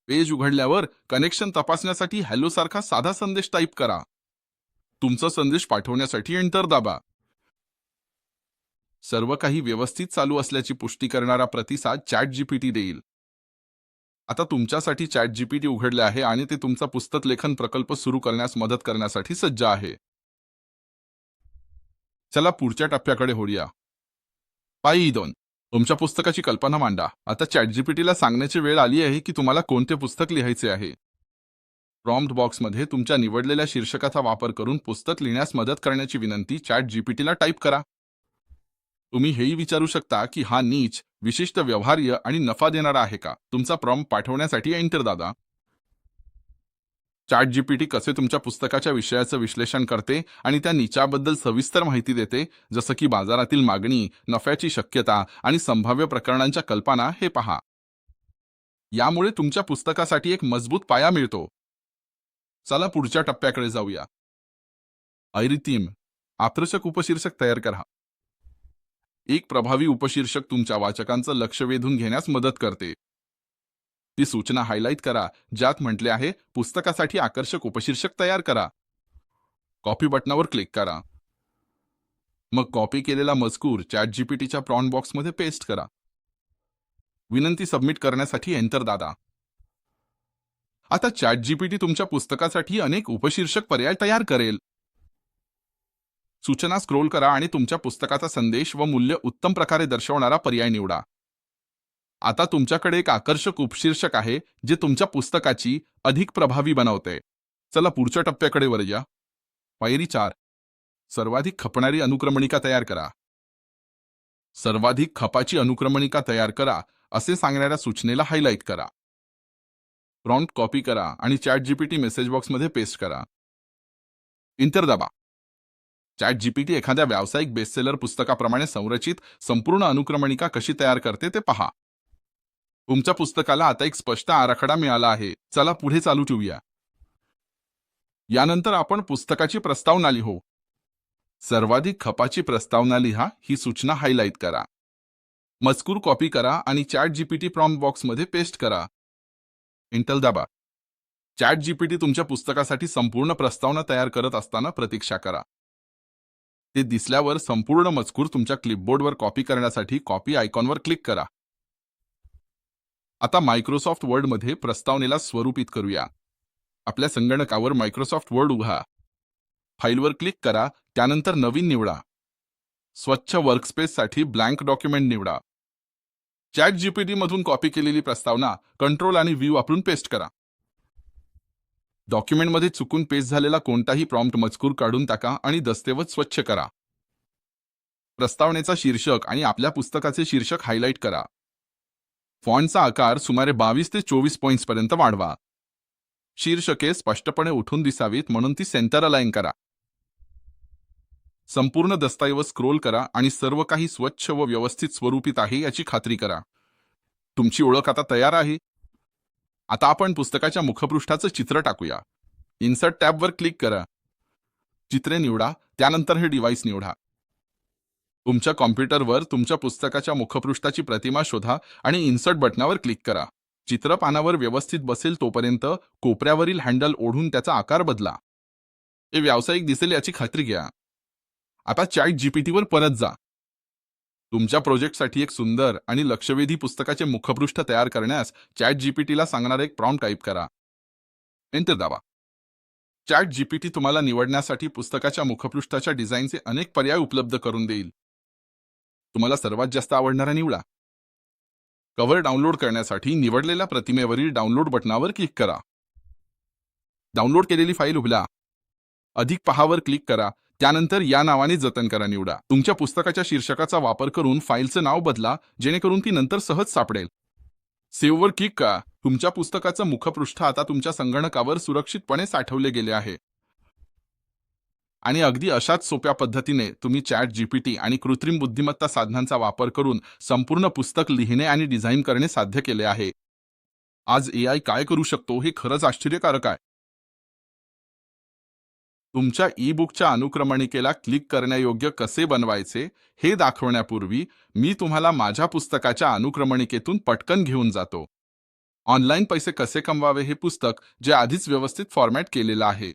पेज उघडल्यावर कनेक्शन तपासण्यासाठी हॅलो सारखा साधा संदेश टाईप करा. तुमचा संदेश पाठवण्यासाठी एंटर दाबा. सर्व काही व्यवस्थित चालू असल्याची पुष्टी करणारा प्रतिसाद चॅट जीपीटी देईल. आता तुमच्यासाठी चॅट जीपीटी उघडले आहे आणि ते तुमचा पुस्तक लेखन प्रकल्प सुरू करण्यास मदत करण्यासाठी सज्ज आहे. चला पुढच्या टप्प्याकडे होऊया. पायरी 2. तुमच्या पुस्तकाची कल्पना मांडा. आता चॅट जीपीटीला सांगण्याची वेळ आली आहे की तुम्हाला कोणते पुस्तक लिहायचे आहे. प्रॉम्प्ट बॉक्समध्ये तुमच्या निवडलेल्या शीर्षकाचा वापर करून पुस्तक लिहिण्यास मदत करण्याची विनंती चॅट जीपीटीला टाईप करा. तुम्ही हेही विचारू शकता की हा नीच विशिष्ट व्यवहार्य आणि नफा देणारा आहे का. तुमचा प्रॉम्प्ट पाठवण्यासाठी एंटर दादा. चॅट जीपीटी कसे तुमच्या पुस्तकाच्या विषयाचं विश्लेषण करते आणि त्या निचाबद्दल सविस्तर माहिती देते, जसं की बाजारातील मागणी, नफ्याची शक्यता आणि संभाव्य प्रकरणांच्या कल्पना, हे पहा. यामुळे तुमच्या पुस्तकासाठी एक मजबूत पाया मिळतो. चला पुढच्या टप्प्याकडे जाऊया. ऐरितीम आकर्षक उपशीर्षक तयार करा. एक प्रभावी उपशीर्षक तुमच्या वाचकांचं लक्ष वेधून घेण्यास मदत करते. ती सूचना हायलाइट करा ज्यात म्हटले आहे, पुस्तकासाठी आकर्षक उपशीर्षक तयार करा. कॉपी बटनावर क्लिक करा. मग कॉपी केलेला मजकूर चॅट जीपीटीच्या प्रॉम्प्ट बॉक्समध्ये पेस्ट करा. विनंती सबमिट करण्यासाठी एंटर दादा. आता चॅट जीपीटी तुमच्या पुस्तकासाठी अनेक उपशीर्षक पर्याय तयार करेल. सूचना स्क्रोल करा आणि तुमच्या पुस्तकाचा संदेश व मूल्य उत्तम प्रकारे दर्शवणारा पर्याय निवडा. आता तुमच्याकडे एक आकर्षक उपशीर्षक आहे जे तुमच्या पुस्तकाची अधिक प्रभावी बनवते. चला पुढच्या टप्प्याकडे वर या. पायरी 4. सर्वाधिक खपणारी अनुक्रमणिका तयार करा. सर्वाधिक खपाची अनुक्रमणिका तयार करा असे सांगणाऱ्या सूचनेला हायलाइट करा. प्रॉम्प्ट कॉपी करा आणि चॅट जीपीटी मेसेज बॉक्समध्ये पेस्ट करा. एंटर दाबा. चॅट जीपीटी एखाद्या व्यावसायिक बेस्टसेलर पुस्तकाप्रमाणे संरचित संपूर्ण अनुक्रमणिका कशी तयार करते ते पहा. तुमच्या पुस्तकाला आता एक स्पष्ट आराखडा मिळाला आहे. चला पुढे चालू ठेवूया. यानंतर आपण पुस्तकाची प्रस्तावना लिहू. सर्वाधिक खपाची प्रस्तावना लिहा ही सूचना हायलाइट करा. मजकूर कॉपी करा आणि चॅट जीपीटी प्रॉम्प्ट बॉक्समध्ये पेस्ट करा. एंटर दाबा. चॅट जीपीटी तुमच्या पुस्तकासाठी संपूर्ण प्रस्तावना तयार करत असताना प्रतीक्षा करा. ते दिसल्यावर संपूर्ण मजकूर तुमच्या क्लिपबोर्डवर कॉपी करण्यासाठी कॉपी आयकॉनवर क्लिक करा. आता मायक्रोसॉफ्ट वर्डमध्ये प्रस्तावनेला स्वरूपित करूया. आपल्या संगणकावर मायक्रोसॉफ्ट वर्ड उघडा. फाईलवर क्लिक करा, त्यानंतर नवीन निवडा. स्वच्छ वर्कस्पेससाठी ब्लँक डॉक्युमेंट निवडा. चॅट जीपीटी मधून कॉपी केलेली प्रस्तावना कंट्रोल आणि व्ह्यू वापरून पेस्ट करा. डॉक्युमेंटमध्ये चुकून पेस्ट झालेला कोणताही प्रॉम्प्ट मजकूर काढून टाका आणि दस्तऐवज स्वच्छ करा. प्रस्तावनेचा शीर्षक आणि आपल्या पुस्तकाचे शीर्षक हायलाइट करा. फॉन्टचा आकार सुमारे 22 ते 24 पॉइंट्सपर्यंत वाढवा. शीर्षके स्पष्टपणे उठून दिसावीत म्हणून ती सेंटर अलाइन करा. संपूर्ण दस्तऐवज स्क्रोल करा आणि सर्व काही स्वच्छ व व्यवस्थित स्वरूपित आहे याची खात्री करा. तुमची ओळख आता तयार आहे. आता आपण पुस्तकाच्या मुखपृष्ठाचं चित्र टाकूया. इन्सर्ट टॅबवर क्लिक करा. चित्रे निवडा, त्यानंतर हे डिव्हाइस निवडा. तुमच्या कॉम्प्युटरवर तुमच्या पुस्तकाच्या मुखपृष्ठाची प्रतिमा शोधा आणि इन्सर्ट बटनावर क्लिक करा. चित्र पानावर व्यवस्थित बसेल तोपर्यंत कोपऱ्यावरील हँडल ओढून त्याचा आकार बदला. हे व्यावसायिक दिसेल याची खात्री घ्या. आता चॅट जीपीटीवर परत जा. तुमच्या प्रोजेक्टसाठी एक सुंदर आणि लक्षवेधी पुस्तकाचे मुखपृष्ठ तयार करण्यास चॅट जीपीटीला सांगणारा एक प्रॉम्प्ट टाईप करा. एंटर दाबा. चॅट जीपीटी तुम्हाला निवडण्यासाठी पुस्तकाच्या मुखपृष्ठाच्या डिझाईनचे अनेक पर्याय उपलब्ध करून देईल. तुम्हाला सर्वात जास्त आवडणारा निवडा. कव्हर डाउनलोड करण्यासाठी निवडलेल्या प्रतिमेवरील डाउनलोड बटनावर क्लिक करा. डाउनलोड केलेली फाईल उघडा. अधिक पहावर क्लिक करा, त्यानंतर या नावाने जतन करा निवडा. तुमच्या पुस्तकाच्या शीर्षकाचा वापर करून फाईलचं नाव बदला जेणेकरून ती नंतर सहज सापडेल. सेव्हवर क्लिक करा. तुमच्या पुस्तकाचं मुखपृष्ठ आता तुमच्या संगणकावर सुरक्षितपणे साठवले गेले आहे. आणि अगदी अशाच सोप्या पद्धतीने तुम्ही चॅट जीपीटी आणि कृत्रिम बुद्धिमत्ता साधनांचा वापर करून संपूर्ण पुस्तक लिहिणे आणि डिझाईन करणे साध्य केले आहे. आज एआय काय करू शकतो हे खरंच आश्चर्यकारक आहे. तुमच्या ई-बुकच्या अनुक्रमणिकेला क्लिक करण्यायोग्य कसे बनवायचे हे दाखवण्यापूर्वी मी तुम्हाला माझ्या पुस्तकाच्या अनुक्रमणिकेतून पटकन घेऊन जातो. ऑनलाईन पैसे कसे कमवावे हे पुस्तक जे आधीच व्यवस्थित फॉर्मॅट केलेलं आहे.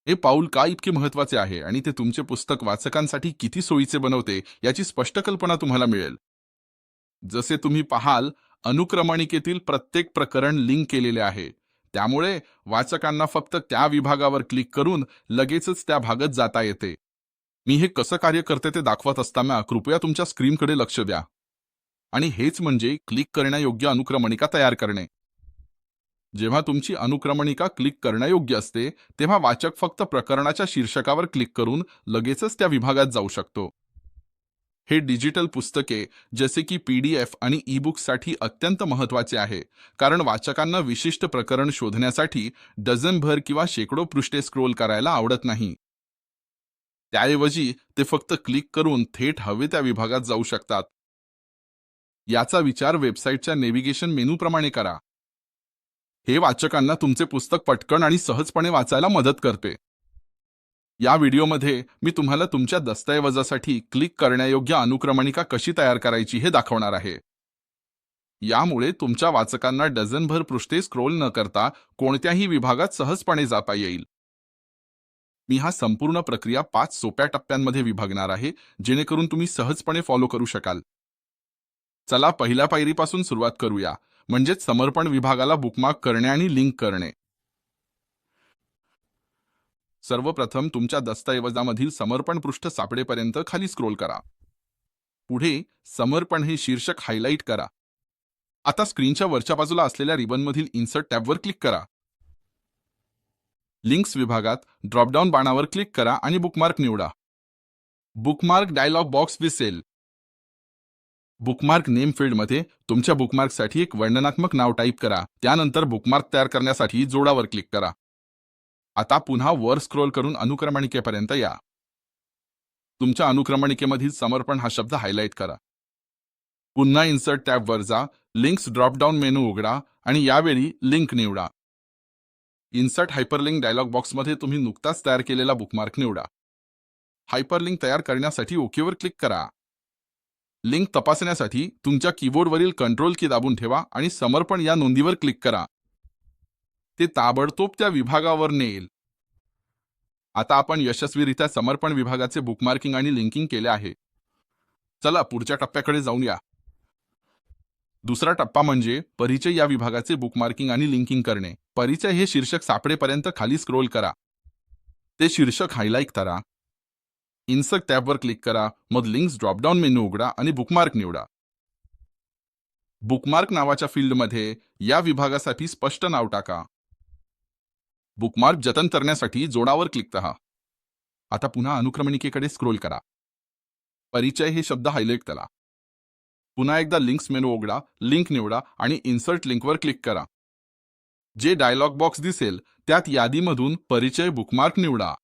हे पाऊल का इतके महत्त्वाचे आहे आणि ते तुमचे पुस्तक वाचकांसाठी किती सोयीचे बनवते याची स्पष्ट कल्पना तुम्हाला मिळेल. जसे तुम्ही पाहाल, अनुक्रमणिकेतील प्रत्येक प्रकरण लिंक केलेले आहे. त्यामुळे वाचकांना फक्त त्या विभागावर क्लिक करून लगेचच त्या भागात जाता येते. मी हे कसं कार्य करते ते दाखवत असताना कृपया तुमच्या स्क्रीनकडे लक्ष द्या. आणि हेच म्हणजे क्लिक करण्यायोग्य अनुक्रमणिका तयार करणे. जेव्हा तुमची अनुक्रमणिका क्लिक करण्यायोग्य असते तेव्हा वाचक फक्त प्रकरणाच्या शीर्षकावर क्लिक करून लगेचच त्या विभागात जाऊ शकतो. हे डिजिटल पुस्तके जसे की PDF आणि ई-बुक्ससाठी अत्यंत महत्त्वाचे आहे, कारण वाचकांना विशिष्ट प्रकरण शोधण्यासाठी डझनभर किंवा शेकडो पृष्ठे स्क्रोल करायला आवडत नाही. त्याऐवजी ते फक्त क्लिक करून थेट हवे त्या विभागात जाऊ शकतात. याचा विचार वेबसाईटच्या नेव्हिगेशन मेनूप्रमाणे करा. हे वाचकांना तुमचे पुस्तक पटकन आणि सहजपणे वाचायला मदत करते. या व्हिडिओमध्ये मी तुम्हाला तुमच्या दस्तऐवजासाठी क्लिक करण्यायोग्य अनुक्रमणिका कशी तयार करायची हे दाखवणार आहे. यामुळे तुमच्या वाचकांना डझनभर पृष्ठे स्क्रोल न करता कोणत्याही विभागात सहजपणे जाता येईल. मी हा संपूर्ण प्रक्रिया 5 सोप्या टप्प्यांमध्ये विभागणार आहे, जेणेकरून तुम्ही सहजपणे फॉलो करू शकाल. चला पहिल्या पायरीपासून सुरुवात करूया, म्हणजेच समर्पण विभागाला बुकमार्क करणे आणि लिंक करणे. सर्वप्रथम तुमच्या दस्तऐवजामधील समर्पण पृष्ठ सापडेपर्यंत खाली स्क्रोल करा. पुढे समर्पण हे शीर्षक हायलाइट करा. आता स्क्रीनच्या वरच्या बाजूला असलेल्या रिबनमधील इन्सर्ट टॅबवर क्लिक करा. लिंक्स विभागात ड्रॉपडाऊन बाणावर क्लिक करा आणि बुकमार्क निवडा. बुकमार्क डायलॉग बॉक्स दिसेल. बुकमार्क नेम फील्डमध्ये तुमच्या बुकमार्कसाठी एक वर्णनात्मक नाव टाईप करा. त्यानंतर बुकमार्क तयार करण्यासाठी जोडावर क्लिक करा. आता पुन्हा वर स्क्रोल करून अनुक्रमणिकेपर्यंत या. तुमच्या अनुक्रमणिकेमधील समर्पण हा शब्द हायलाइट करा. पुन्हा इन्सर्ट टॅबवर जा, लिंक्स ड्रॉपडाऊन मेनू उघडा आणि यावेळी लिंक निवडा. इन्सर्ट हायपरलिंक डायलॉग बॉक्समध्ये तुम्ही नुकताच तयार केलेला बुकमार्क निवडा. हायपरलिंक तयार करण्यासाठी ओकेवर क्लिक करा. लिंक तपासण्यासाठी तुमच्या कीबोर्डवरील कंट्रोल की दाबून ठेवा आणि समर्पण या नोंदीवर क्लिक करा. ते ताबडतोब त्या विभागावर नेईल. आता आपण यशस्वीरित्या समर्पण विभागाचे बुकमार्किंग आणि लिंकिंग केले आहे. चला पुढच्या टप्प्याकडे जाऊया. दुसरा टप्पा म्हणजे परिचय या विभागाचे बुकमार्किंग आणि लिंकिंग करणे. परिचय हे शीर्षक सापडेपर्यंत खाली स्क्रोल करा. ते शीर्षक हायलाइट करा. इन्सर्ट टॅबवर क्लिक करा, मग लिंक्स ड्रॉपडाऊन मेनू उघडा आणि बुकमार्क निवडा. बुकमार्क नावाच्या फील्डमध्ये या विभागासाठी स्पष्ट नाव टाका. बुकमार्क जतन करण्यासाठी जोडावर क्लिक करा. आता पुन्हा अनुक्रमणिकेकडे स्क्रोल करा. परिचय हे शब्द हायलाइट करा. पुन्हा एकदा लिंक्स मेनू उघडा, लिंक निवडा आणि इन्सर्ट लिंकवर क्लिक करा. जे डायलॉग बॉक्स दिसेल त्यात यादीमधून परिचय बुकमार्क निवडा.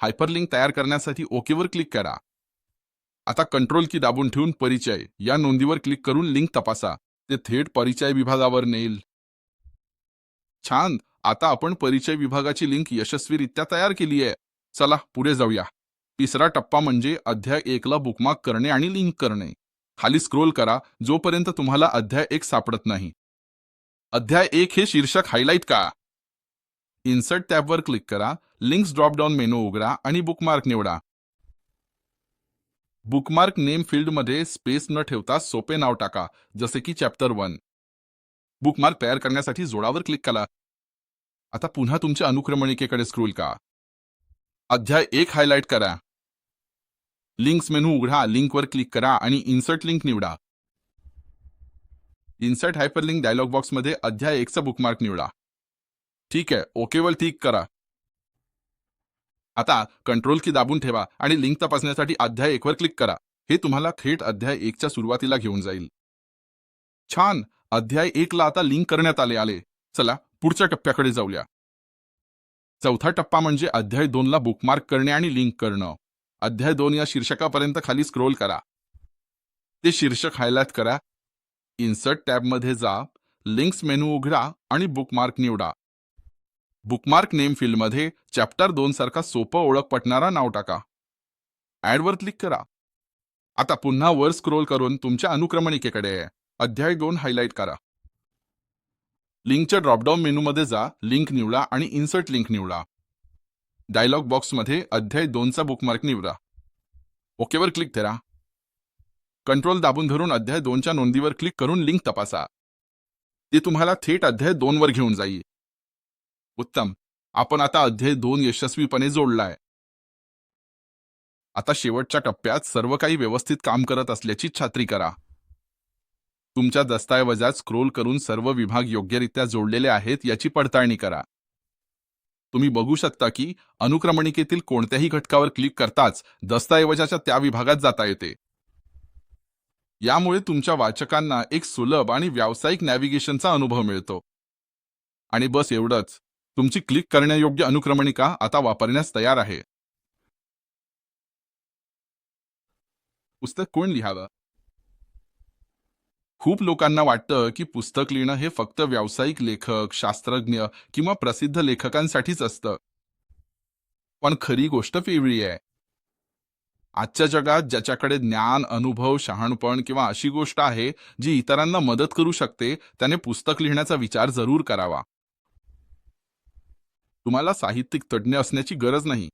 हायपरलिंक तयार करण्यासाठी ओकेवर क्लिक करा. आता कंट्रोल की दाबून ठेवून परिचय या नोंदीवर क्लिक करून लिंक तपासा. ते थेट परिचय विभागावर नेईल. छान. आता आपण परिचय विभागाची लिंक यशस्वीरित्या तयार केली आहे. चला पुढे जाऊया. तिसरा टप्पा म्हणजे अध्याय 1 ला बुकमार्क करणे आणि लिंक करणे. खाली स्क्रोल करा जोपर्यंत तुम्हाला अध्याय 1 सापडत नाही. अध्याय 1 हे शीर्षक हायलाइट करा. इन्सर्ट टॅबवर क्लिक करा, लिंक्स ड्रॉपडाऊन मेनू उघडा आणि बुकमार्क निवडा. बुकमार्क नेम फील्डमध्ये स्पेस न ठेवता सोपे नाव टाका, जसे की चॅप्टर 1. बुकमार्क तयार करण्यासाठी जोडावर क्लिक करा. आता पुन्हा तुमच्या अनुक्रमणिकेकडे स्क्रोल करा. अध्याय 1 हायलाइट करा. लिंक्स मेनू उघडा, लिंकवर क्लिक करा आणि इन्सर्ट लिंक निवडा. इन्सर्ट हायपरलिंक डायलॉग बॉक्समध्ये अध्याय 1 चा बुकमार्क निवडा. ठीक आहे, ओकेवर क्लिक करा. आता कंट्रोल की दाबून ठेवा आणि लिंक तपासण्यासाठी अध्याय 1 वर क्लिक करा. हे तुम्हाला थेट अध्याय 1 च्या सुरुवातीला घेऊन जाईल. छान. अध्याय 1 ला आता लिंक करण्यात आले. चला पुढच्या टप्प्याकडे जाऊया. चौथा टप्पा म्हणजे अध्याय 2 ला बुकमार्क करणे आणि लिंक करणं. अध्याय 2 या शीर्षकापर्यंत खाली स्क्रोल करा. ते शीर्षक हायलाइट करा. इन्सर्ट टॅबमध्ये जा, लिंक्स मेनू उघडा आणि बुकमार्क निवडा. बुकमार्क नेम फील्डमध्ये चॅप्टर 2 सारखा सोपं ओळख पटणारा नाव टाका. ॲडवर क्लिक करा. आता पुन्हा वर स्क्रोल करून तुमच्या अनुक्रमणिकेकडे अध्याय 2 हायलाइट करा. लिंकच्या ड्रॉपडाऊन मेनूमध्ये जा, लिंक निवडा आणि इन्सर्ट लिंक निवडा. डायलॉग बॉक्समध्ये अध्याय 2 चा बुकमार्क निवडा. ओकेवर क्लिक करा. कंट्रोल दाबून धरून अध्याय 2 च्या नोंदीवर क्लिक करून लिंक तपासा. ते तुम्हाला थेट अध्याय 2 वर घेऊन जाईल. उत्तम. आपण आता अध्याय 2 यशस्वीपणे जोडलाय. आता शेवटच्या टप्प्यात सर्व काही व्यवस्थित काम करत असल्याची खात्री करा. तुमच्या दस्तऐवजात स्क्रोल करून सर्व विभाग योग्यरित्या जोडलेले आहेत याची पडताळणी करा. तुम्ही बघू शकता की अनुक्रमणिकेतील कोणत्याही घटकावर क्लिक करताच दस्तऐवजाच्या त्या विभागात जाता येते. यामुळे तुमच्या वाचकांना एक सुलभ आणि व्यावसायिक नॅव्हिगेशनचा अनुभव मिळतो. आणि बस एवढंच, तुमची क्लिक करण्यायोग्य अनुक्रमणिका आता वापरण्यास तयार आहे. पुस्तक कोण लिहावं? खूप लोकांना वाटतं की पुस्तक लिहिणं हे फक्त व्यावसायिक लेखक, शास्त्रज्ञ किंवा प्रसिद्ध लेखकांसाठीच असतं. पण खरी गोष्ट वेगळी आहे. आजच्या जगात ज्याच्याकडे ज्ञान, अनुभव, शहाणपण किंवा अशी गोष्ट आहे जी इतरांना मदत करू शकते, त्याने पुस्तक लिहिण्याचा विचार जरूर करावा. तुम्हाला साहित्यिक तज्ज्ञ असण्याची गरज नाही.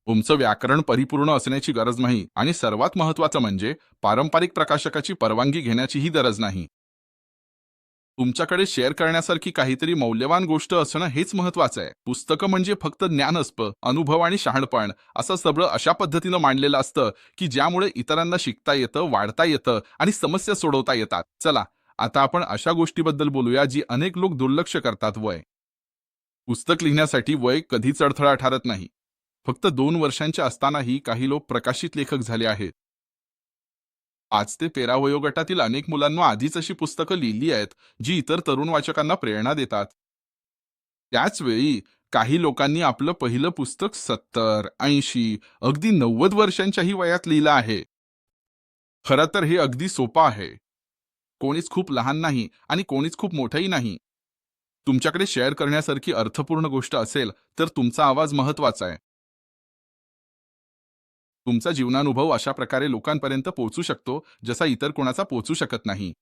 तुमचं व्याकरण परिपूर्ण असण्याची गरज नाही आणि सर्वात महत्त्वाचं म्हणजे पारंपरिक प्रकाशकाची परवानगी घेण्याचीही गरज नाही. तुमच्याकडे शेअर करण्यासारखी काहीतरी मौल्यवान गोष्ट असणं हेच महत्त्वाचं आहे. पुस्तकं म्हणजे फक्त ज्ञान असतं, अनुभव आणि शहाणपण असं सगळं अशा पद्धतीनं मांडलेलं असतं की ज्यामुळे इतरांना शिकता येतं, वाढता येतं आणि समस्या सोडवता येतात. चला, आता आपण अशा गोष्टीबद्दल बोलूया जी अनेक लोक दुर्लक्ष करतात. वय. पुस्तक लिहिण्यासाठी वय कधीच अडथळा ठरत नाही. फक्त 2 वर्षांचे असतानाही काही लोक प्रकाशित लेखक झाले आहेत. 5 ते 13 वयोगटातील अनेक मुलांना आधीच अशी पुस्तकं लिहिली आहेत जी इतर तरुण वाचकांना प्रेरणा देतात. त्याच वेळी काही लोकांनी आपलं पहिलं पुस्तक 70, 80, अगदी 90 वर्षांच्याही वयात लिहिलं आहे. खरं तर हे अगदी सोपं आहे. कोणीच खूप लहान नाही आणि कोणीच खूप मोठंही नाही. तुमच्याकडे शेअर करण्यासारखी अर्थपूर्ण गोष्ट असेल तर तुमचा आवाज महत्त्वाचा आहे. तुमचा जीवनानुभव अशा प्रकारे लोकांपर्यंत पोहोचू शकतो जसा इतर कोणाचा पोहोचू शकत नाही.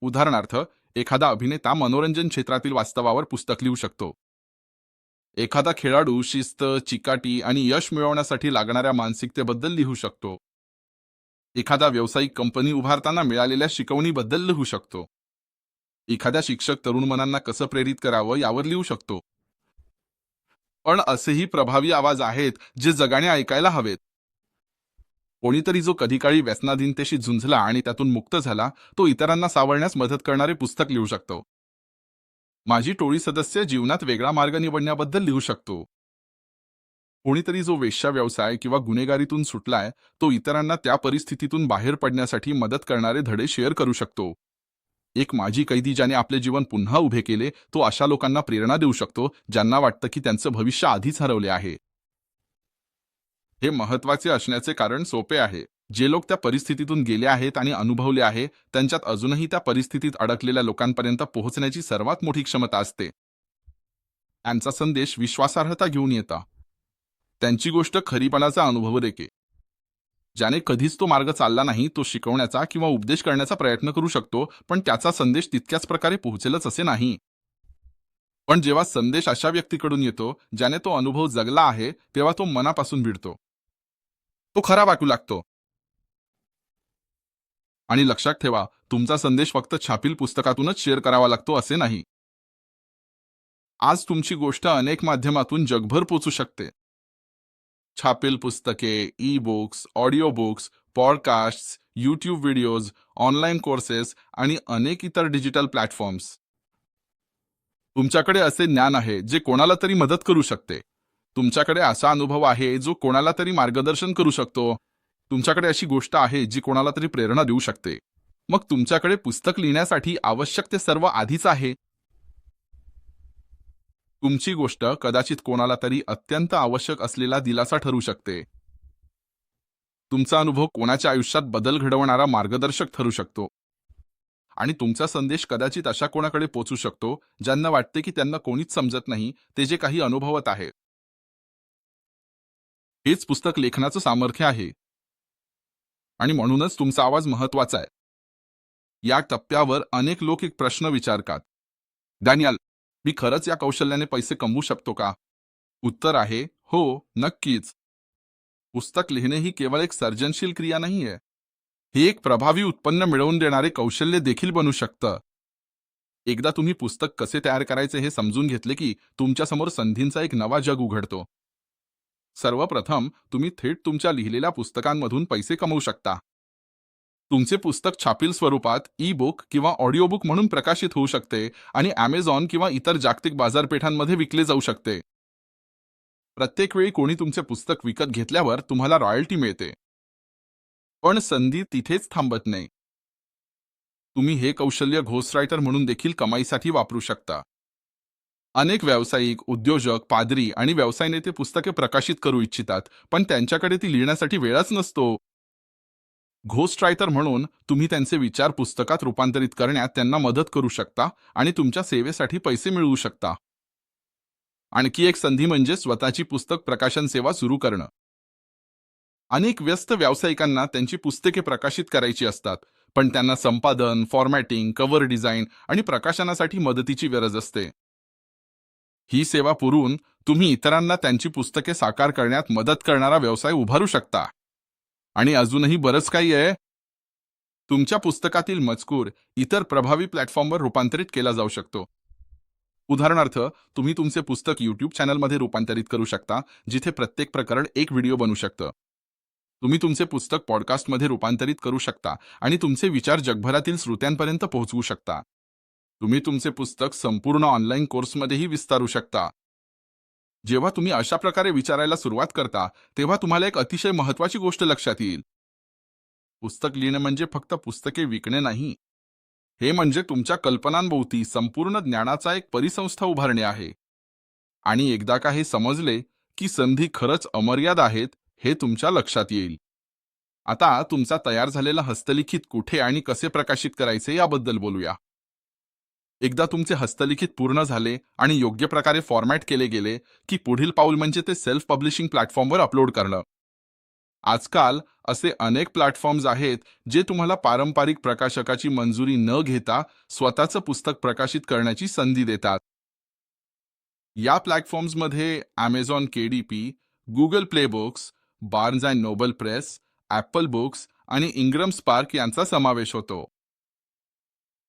उदाहरणार्थ, एखादा अभिनेता मनोरंजन क्षेत्रातील वास्तवावर पुस्तक लिहू शकतो. एखादा खेळाडू शिस्त, चिकाटी आणि यश मिळवण्यासाठी लागणाऱ्या मानसिकतेबद्दल लिहू शकतो. एखादा व्यावसायिक कंपनी उभारताना मिळालेल्या शिकवणीबद्दल लिहू शकतो. एखाद्या शिक्षक तरुण मनांना कसं प्रेरित करावं यावर लिहू शकतो. पण असेही प्रभावी आवाज आहेत जे जगाने ऐकायला हवेत. कोणीतरी जो कधीकाळी व्यसनाधीनतेशी झुंजला आणि त्यातून मुक्त झाला, तो इतरांना सावरण्यास मदत करणारे पुस्तक लिहू शकतो. माझी टोळी सदस्य जीवनात वेगळा मार्ग निवडण्याबद्दल लिहू शकतो. कोणीतरी जो वेश्या व्यवसाय किंवा गुन्हेगारीतून सुटलाय, तो इतरांना त्या परिस्थितीतून बाहेर पडण्यासाठी मदत करणारे धडे शेअर करू शकतो. एक माजी कैदी ज्याने आपले जीवन पुन्हा उभे केले, तो अशा लोकांना प्रेरणा देऊ शकतो ज्यांना वाटतं की त्यांचं भविष्य आधीच हरवले आहे. हे महत्त्वाचे असण्याचे कारण सोपे आहे. जे लोक त्या परिस्थितीतून गेले आहेत आणि अनुभवले आहे, त्यांच्यात अजूनही त्या परिस्थितीत अडकलेल्या लोकांपर्यंत पोहोचण्याची सर्वात मोठी क्षमता असते. त्यांचा संदेश विश्वासार्हता घेऊन येतो. त्यांची गोष्ट खरीपणाचा अनुभव देते. ज्याने कधीच तो मार्ग चालला नाही, तो शिकवण्याचा किंवा उपदेश करण्याचा प्रयत्न करू शकतो, पण त्याचा संदेश तितक्याच प्रकारे पोहोचेलच असे नाही. पण जेव्हा संदेश अशा व्यक्तीकडून येतो ज्याने तो अनुभव जगला आहे, तेव्हा तो मनापासून भिडतो. तो खरा वाटू लागतो. आणि लक्षात ठेवा, तुमचा संदेश फक्त छापील पुस्तकातूनच शेअर करावा लागतो असे नाही. आज तुमची गोष्ट अनेक माध्यमातून जगभर पोचू शकते. छापील पुस्तके, e-books, audio books, podcasts, YouTube videos, online courses आणि अनेक इतर डिजिटल प्लॅटफॉर्म्स. तुमच्याकडे असे ज्ञान आहे जे कोणाला तरी मदत करू शकते. तुमच्याकडे असा अनुभव आहे जो कोणाला तरी मार्गदर्शन करू शकतो. तुमच्याकडे अशी गोष्ट आहे जी कोणाला तरी प्रेरणा देऊ शकते. मग तुमच्याकडे पुस्तक लिहिण्यासाठी आवश्यक ते सर्व आधीच आहे. तुमची गोष्ट कदाचित कोणाला तरी अत्यंत आवश्यक असलेला दिलासा ठरू शकते. तुमचा अनुभव कोणाच्या आयुष्यात बदल घडवणारा मार्गदर्शक ठरू शकतो. आणि तुमचा संदेश कदाचित अशा कोणाकडे पोचू शकतो ज्यांना वाटते की त्यांना कोणीच समजत नाही, ते जे काही अनुभवत आहे. हेच पुस्तक लेखनाचं सामर्थ्य आहे. आणि म्हणूनच तुमचा आवाज महत्त्वाचा आहे. या टप्प्यावर अनेक लोक एक प्रश्न विचारतात. डॅनियल, मी खरंच या कौशल्याने पैसे कमवू शकतो का? उत्तर आहे हो, नक्कीच. पुस्तक लिहिणे ही केवळ एक सर्जनशील क्रिया नाहीये. हे एक प्रभावी उत्पन्न मिळवून देणारे कौशल्य देखील बनू शकतं. एकदा तुम्ही पुस्तक कसे तयार करायचे हे समजून घेतले की तुमच्यासमोर संधींचा एक नवा जग उघडतो. सर्वप्रथम तुम्ही थेट तुमच्या लिहिलेल्या पुस्तकांमधून पैसे कमवू शकता. तुमचे पुस्तक छापील स्वरूपात ई बुक किंवा ऑडिओ बुक म्हणून प्रकाशित होऊ शकते आणि Amazon किंवा इतर जागतिक बाजारपेठांमध्ये विकले जाऊ शकते. प्रत्येक वेळी कोणी तुमचे पुस्तक विकत घेतल्यावर तुम्हाला रॉयल्टी मिळते. पण संधी तिथेच थांबत नाही. तुम्ही हे कौशल्य घोस्टरायटर म्हणून देखील कमाईसाठी वापरू शकता. अनेक व्यावसायिक, उद्योजक, पादरी आणि व्यवसाय नेते पुस्तके प्रकाशित करू इच्छितात, पण त्यांच्याकडे ती लिहिण्यासाठी वेळच नसतो. घोस्ट रायटर म्हणून तुम्ही त्यांचे विचार पुस्तकात रूपांतरित करण्यात त्यांना मदत करू शकता आणि तुमच्या सेवेसाठी पैसे मिळवू शकता. आणखी एक संधी म्हणजे स्वतःची पुस्तक प्रकाशन सेवा सुरू करणं. अनेक व्यस्त व्यावसायिकांना त्यांची पुस्तके प्रकाशित करायची असतात, पण त्यांना संपादन, फॉर्मॅटिंग, कव्हर डिझाईन आणि प्रकाशनासाठी मदतीची गरज असते. ही सेवा पुरवून तुम्ही इतरांना त्यांची पुस्तके साकार करण्यात मदत करणारा व्यवसाय उभारू शकता. आणि अजूनही बरंच काही आहे. तुमच्या पुस्तकातील मजकूर इतर प्रभावी प्लॅटफॉर्मवर रूपांतरित केला जाऊ शकतो. उदाहरणार्थ, तुम्ही तुमचे पुस्तक यूट्यूब चॅनलमध्ये रूपांतरित करू शकता, जिथे प्रत्येक प्रकरण एक व्हिडिओ बनू शकतं. तुम्ही तुमचे पुस्तक पॉडकास्टमध्ये रूपांतरित करू शकता आणि तुमचे विचार जगभरातील श्रोत्यांपर्यंत पोहोचवू शकता. तुम्ही तुमचे पुस्तक संपूर्ण ऑनलाईन कोर्समध्येही विस्तारू शकता. जेव्हा तुम्ही अशा प्रकारे विचारायला सुरुवात करता, तेव्हा तुम्हाला एक अतिशय महत्त्वाची गोष्ट लक्षात येईल. पुस्तक लिहिणे म्हणजे फक्त पुस्तके विकणे नाही. हे म्हणजे तुमच्या कल्पनांभोवती संपूर्ण ज्ञानाचा एक परिसंस्था उभारणे आहे. आणि एकदा का हे समजले की संधी खरंच अमर्याद आहेत, हे तुमच्या लक्षात येईल. आता तुमचा तयार झालेला हस्तलिखित कुठे आणि कसे प्रकाशित करायचे याबद्दल बोलूया. एकदा तुमचे हस्तलिखित पूर्ण झाले आणि योग्य प्रकारे फॉर्मॅट केले गेले की पुढील पाऊल म्हणजे ते सेल्फ पब्लिशिंग प्लॅटफॉर्मवर अपलोड करणं. आजकाल असे अनेक प्लॅटफॉर्म्स आहेत जे तुम्हाला पारंपरिक प्रकाशकाची मंजुरी न घेता स्वतःचं पुस्तक प्रकाशित करण्याची संधी देतात. या प्लॅटफॉर्म्समध्ये Amazon KDP, Google play books, Barnes and Noble Press, Apple Books आणि इंग्रम स्पार्क यांचा समावेश होतो.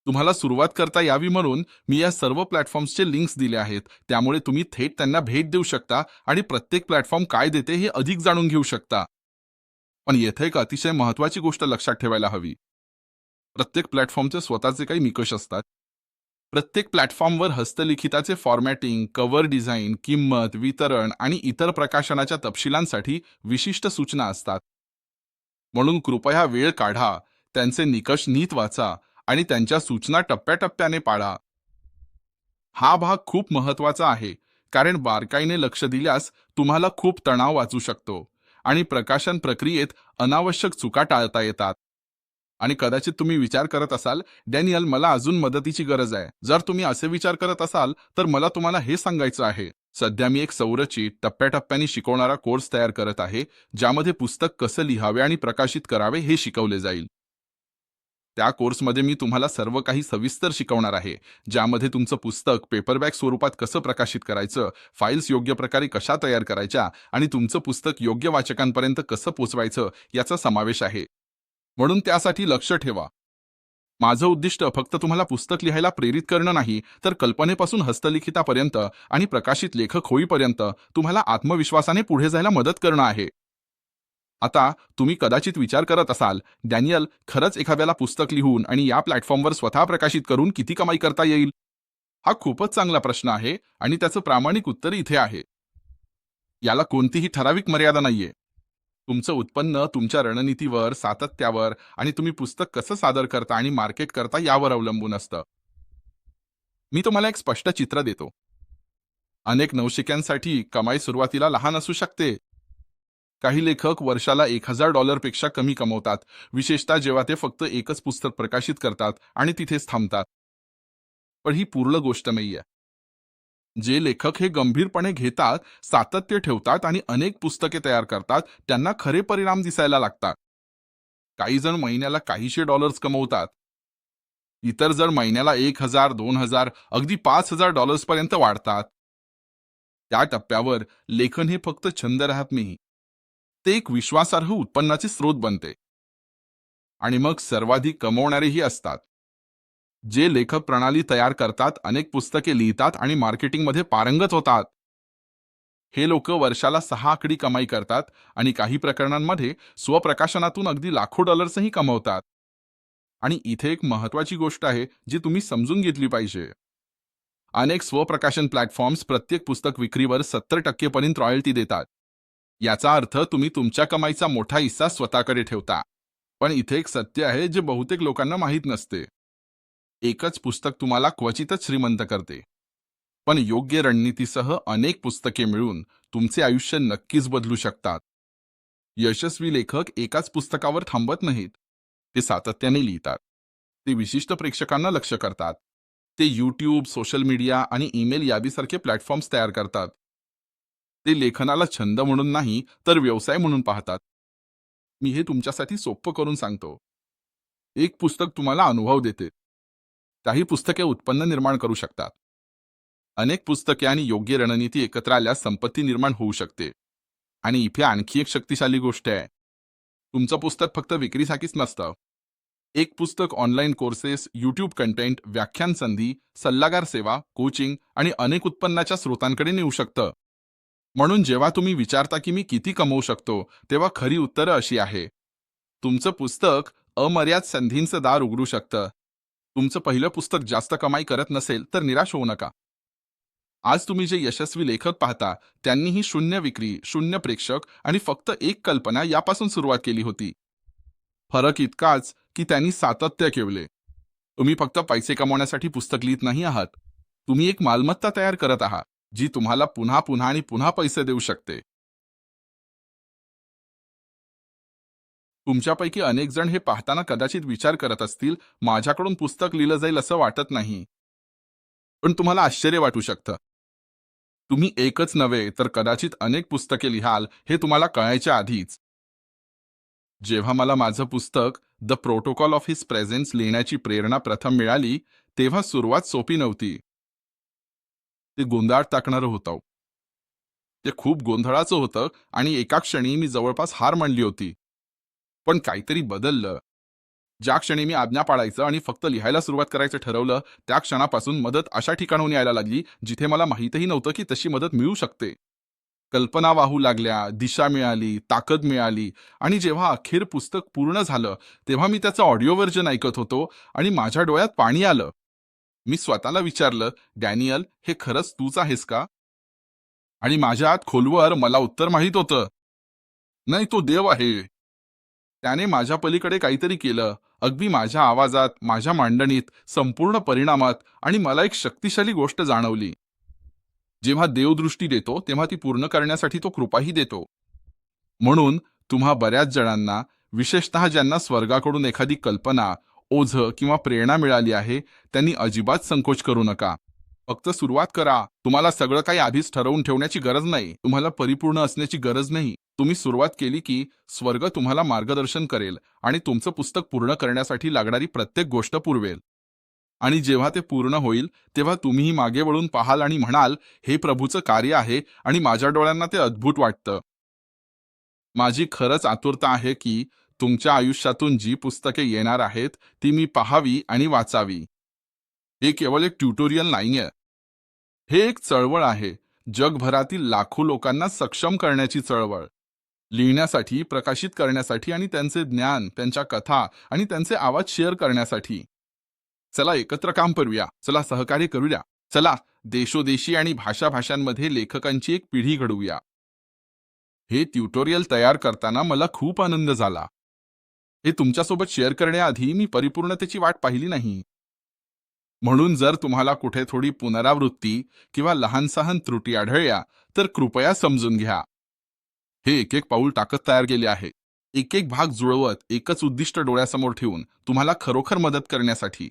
तुम्हाला सुरुवात करता यावी म्हणून मी या सर्व प्लॅटफॉर्म्सचे लिंक्स दिले आहेत, त्यामुळे तुम्ही थेट त्यांना भेट देऊ शकता आणि प्रत्येक प्लॅटफॉर्म काय देते हे अधिक जाणून घेऊ शकता. पण येथे एक अतिशय महत्त्वाची गोष्ट लक्षात ठेवायला हवी. प्रत्येक प्लॅटफॉर्मचे स्वतःचे काही निकष असतात. प्रत्येक प्लॅटफॉर्मवर हस्तलिखिताचे फॉर्मॅटिंग, कव्हर डिझाईन, किंमत, वितरण आणि इतर प्रकाशनाच्या तपशिलांसाठी विशिष्ट सूचना असतात. म्हणून कृपया वेळ काढा, त्यांचे निकष नीट वाचा आणि त्यांच्या सूचना टप्प्याटप्प्याने पाळा. हा भाग खूप महत्त्वाचा आहे, कारण बारकाईने लक्ष दिल्यास तुम्हाला खूप तणाव वाचू शकतो आणि प्रकाशन प्रक्रियेत अनावश्यक चुका टाळता येतात. आणि कदाचित तुम्ही विचार करत असाल, डॅनियल मला अजून मदतीची गरज आहे. जर तुम्ही असे विचार करत असाल तर मला तुम्हाला हे सांगायचं आहे. सध्या मी एक संरचित, टप्प्याटप्प्याने शिकवणारा कोर्स तयार करत आहे, ज्यामध्ये पुस्तक कसं लिहावे आणि प्रकाशित करावे हे शिकवले जाईल. त्या कोर्समध्ये मी तुम्हाला सर्व काही सविस्तर शिकवणार आहे, ज्यामध्ये तुमचं पुस्तक पेपरबॅक स्वरूपात कसं प्रकाशित करायचं, फाईल्स योग्य प्रकारे कशा तयार करायच्या आणि तुमचं पुस्तक योग्य वाचकांपर्यंत कसं पोचवायचं याचा समावेश आहे. म्हणून त्यासाठी लक्ष ठेवा. माझं उद्दिष्ट फक्त तुम्हाला पुस्तक लिहायला प्रेरित करणं नाही, तर कल्पनेपासून हस्तलिखितापर्यंत आणि प्रकाशित लेखक होईपर्यंत तुम्हाला आत्मविश्वासाने पुढे जायला मदत करणं आहे. आता तुम्ही कदाचित विचार करत असाल, डॅनियल, खरंच एखाद्याला पुस्तक लिहून आणि या प्लॅटफॉर्मवर स्वतः प्रकाशित करून किती कमाई करता येईल? हा खूपच चांगला प्रश्न आहे आणि त्याचं प्रामाणिक उत्तर इथे आहे. याला कोणतीही ठराविक मर्यादा नाहीये. तुमचं उत्पन्न तुमच्या रणनीतीवर, सातत्यावर आणि तुम्ही पुस्तक कसं सादर करता आणि मार्केट करता यावर अवलंबून असतं. मी तुम्हाला एक स्पष्ट चित्र देतो. अनेक नवशिक्यांसाठी कमाई सुरुवातीला लहान असू शकते. काही लेखक वर्षाला $1000 पेक्षा कमी कमवतात, विशेषतः जेव्हा ते फक्त एकच पुस्तक प्रकाशित करतात आणि तिथेच थांबतात. पण ही पूर्ण गोष्ट नाहीये. जे लेखक हे गंभीरपणे घेतात, सातत्य ठेवतात आणि अनेक पुस्तके तयार करतात, त्यांना खरे परिणाम दिसायला लागतात. काही जण महिन्याला काहीशे डॉलर्स कमवतात. इतर जण महिन्याला 1000, 2000, अगदी $5000 पर्यंत वाढतात. त्या टप्प्यावर लेखन हे फक्त छंद राहत नाही. ते एक विश्वासार्ह उत्पन्नाचे स्रोत बनते. आणि मग सर्वाधिक कमवणारेही असतात. जे लेखक प्रणाली तयार करतात, अनेक पुस्तके लिहितात आणि मार्केटिंगमध्ये पारंगत होतात. हे लोक वर्षाला 6 आकडी कमाई करतात आणि काही प्रकरणांमध्ये स्वप्रकाशनातून अगदी लाखो डॉलर्सही कमवतात. आणि इथे एक महत्वाची गोष्ट आहे जी तुम्ही समजून घेतली पाहिजे. अनेक स्वप्रकाशन प्लॅटफॉर्म्स प्रत्येक पुस्तक विक्रीवर 70% पर्यंत रॉयल्टी देतात. याचा अर्थ तुम्ही तुमच्या कमाईचा मोठा हिस्सा स्वतःकडे ठेवता. पण इथे एक सत्य आहे जे बहुतेक लोकांना माहीत नसते. एकच पुस्तक तुम्हाला क्वचितच श्रीमंत करते. पण योग्य रणनीतीसह अनेक पुस्तके मिळून तुमचे आयुष्य नक्कीच बदलू शकतात. यशस्वी लेखक एकाच पुस्तकावर थांबत नाहीत. ते सातत्याने लिहितात. ते विशिष्ट प्रेक्षकांना लक्ष्य करतात. ते यूट्यूब, सोशल मीडिया आणि ईमेल यादीसारखे प्लॅटफॉर्म्स तयार करतात. ते लेखनाला छंद म्हणून नाही तर व्यवसाय म्हणून पाहतात. मी हे तुमच्यासाठी सोपं करून सांगतो. एक पुस्तक तुम्हाला अनुभव देते. काही पुस्तके उत्पन्न निर्माण करू शकतात. अनेक पुस्तके आणि योग्य रणनीती एकत्र आल्यास संपत्ती निर्माण होऊ शकते. आणि इथे आणखी एक शक्तिशाली गोष्ट आहे. तुमचं पुस्तक फक्त विक्रीसाठीच नसतं. एक पुस्तक ऑनलाईन कोर्सेस, यूट्यूब कंटेंट, व्याख्यान संधी, सल्लागार सेवा, कोचिंग आणि अनेक उत्पन्नाच्या स्रोतांकडे नेऊ शकतं. म्हणून जेव्हा तुम्ही विचारता की मी किती कमवू शकतो, तेव्हा खरी उत्तरं अशी आहे. तुमचं पुस्तक अमर्याद संधींचं दार उघडू शकतं. तुमचं पहिलं पुस्तक जास्त कमाई करत नसेल तर निराश होऊ नका. आज तुम्ही जे यशस्वी लेखक पाहता त्यांनीही शून्य विक्री, शून्य प्रेक्षक आणि फक्त एक कल्पना यापासून सुरुवात केली होती. फरक इतकाच की त्यांनी सातत्य ठेवले. तुम्ही फक्त पैसे कमवण्यासाठी पुस्तक लिहित नाही आहात. तुम्ही एक मालमत्ता तयार करत आहात जी तुम्हाला पुन्हा पुन्हा आणि पुन्हा पैसे देऊ शकते. तुमच्यापैकी अनेक जण हे पाहताना कदाचित विचार करत असतील, माझ्याकडून पुस्तक लिहिलं जाईल असं वाटत नाही. पण तुम्हाला आश्चर्य वाटू शकतं. तुम्ही एकच नव्हे तर कदाचित अनेक पुस्तके लिहाल हे तुम्हाला कळायच्या आधीच. जेव्हा मला माझं पुस्तक the protocol of his presence लिहिण्याची प्रेरणा प्रथम मिळाली, तेव्हा सुरुवात सोपी नव्हती. ते गोंधळात टाकणारं होतं. ते खूप गोंधळाचं होतं आणि एका क्षणी मी जवळपास हार मानली होती. पण काहीतरी बदललं. ज्या क्षणी मी आज्ञा पाळायचं आणि फक्त लिहायला सुरुवात करायचं ठरवलं, त्या क्षणापासून मदत अशा ठिकाणाहून यायला लागली, जिथे मला माहीतही नव्हतं की तशी मदत मिळू शकते. कल्पना वाहू लागल्या, दिशा मिळाली, ताकद मिळाली आणि जेव्हा अखेर पुस्तक पूर्ण झालं, तेव्हा मी त्याचं ऑडिओ व्हर्जन ऐकत होतो आणि माझ्या डोळ्यात पाणी आलं. मी स्वतःला विचारलं, "डॅनियल, हे खरंच तूच आहेस का?" आणि माझ्या आत खोलवर मला उत्तर माहीत होतं. नाही, तो देव आहे. त्याने माझ्या पलीकडे काहीतरी केलं. अगदी माझ्या आवाजात, माझ्या मांडणीत, संपूर्ण परिणामात आणि मला एक शक्तिशाली गोष्ट जाणवली. जेव्हा देव दृष्टी देतो, तेव्हा ती पूर्ण करण्यासाठी तो कृपाही देतो. म्हणून तुम्हा बऱ्याच जणांना, विशेषतः ज्यांना स्वर्गाकडून एखादी कल्पना, ओझं किंवा प्रेरणा मिळाली आहे, त्यांनी अजिबात संकोच करू नका. फक्त सुरुवात करा. तुम्हाला सगळं काही आधीच ठरवून ठेवण्याची गरज नाही. तुम्हाला परिपूर्ण असण्याची गरज नाही. तुम्ही सुरुवात केली की स्वर्ग तुम्हाला मार्गदर्शन करेल आणि तुमचं पुस्तक पूर्ण करण्यासाठी लागणारी प्रत्येक गोष्ट पुरवेल. आणि जेव्हा ते पूर्ण होईल, तेव्हा तुम्हीही मागे वळून पाहाल आणि म्हणाल, हे प्रभूचं कार्य आहे आणि माझ्या डोळ्यांना ते अद्भुत वाटतं. माझी खरंच आतुरता आहे की तुमच्या आयुष्यातून जी पुस्तके येणार आहेत, ती मी पाहावी आणि वाचावी. हे केवळ एक ट्युटोरियल नाहीये. हे एक चळवळ आहे. जगभरातील लाखो लोकांना सक्षम करण्याची चळवळ. लिहिण्यासाठी, प्रकाशित करण्यासाठी आणि त्यांचे ज्ञान, त्यांच्या कथा आणि त्यांचे आवाज शेअर करण्यासाठी. चला एकत्र काम करूया. चला सहकार्य करूया. चला देशोदेशी आणि भाषाभाषांमध्ये लेखकांची एक पिढी घडवूया. हे ट्युटोरियल तयार करताना मला खूप आनंद झाला. हे तुमच्यासोबत शेअर करण्याआधी मी परिपूर्णतेची वाट पाहिली नाही. म्हणून जर तुम्हाला कुठे थोडी पुनरावृत्ती किंवा लहान-सहान त्रुटी आढळल्या, तर कृपया समजून घ्या. हे एक एक पाऊल टाकत तयार केले आहे. एक एक भाग जुळवत, एकच उद्दिष्ट डोळ्यासमोर ठेवून तुम्हाला खरोखर मदत करण्यासाठी.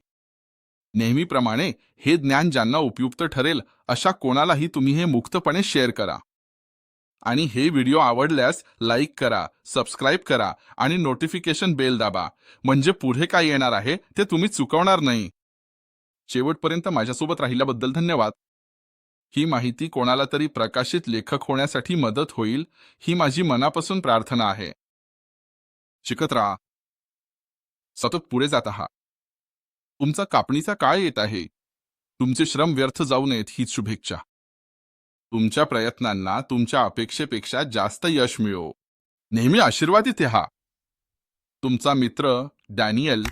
नेहमीप्रमाणे हे ज्ञान ज्यांना उपयुक्त ठरेल अशा कोणालाही तुम्ही हे मुक्तपणे शेअर करा. आणि हे व्हिडिओ आवडल्यास लाईक करा, सबस्क्राईब करा आणि नोटिफिकेशन बेल दाबा. म्हणजे पुढे काय येणार आहे ते तुम्ही चुकवणार नाही. शेवटपर्यंत माझ्यासोबत राहिल्याबद्दल धन्यवाद. ही माहिती कोणाला तरी प्रकाशित लेखक होण्यासाठी मदत होईल, ही माझी मनापासून प्रार्थना आहे. शिकत राहा. सतत पुढे जात आहात. तुमचा कापणीचा काळ येत आहे. तुमचे श्रम व्यर्थ जाऊ नयेत हीच शुभेच्छा. तुमच्या प्रयत्नांना तुमच्या अपेक्षेपेक्षा जास्त यश मिळो. नेहमी आशीर्वादित राहा. तुमचा मित्र डॅनियल.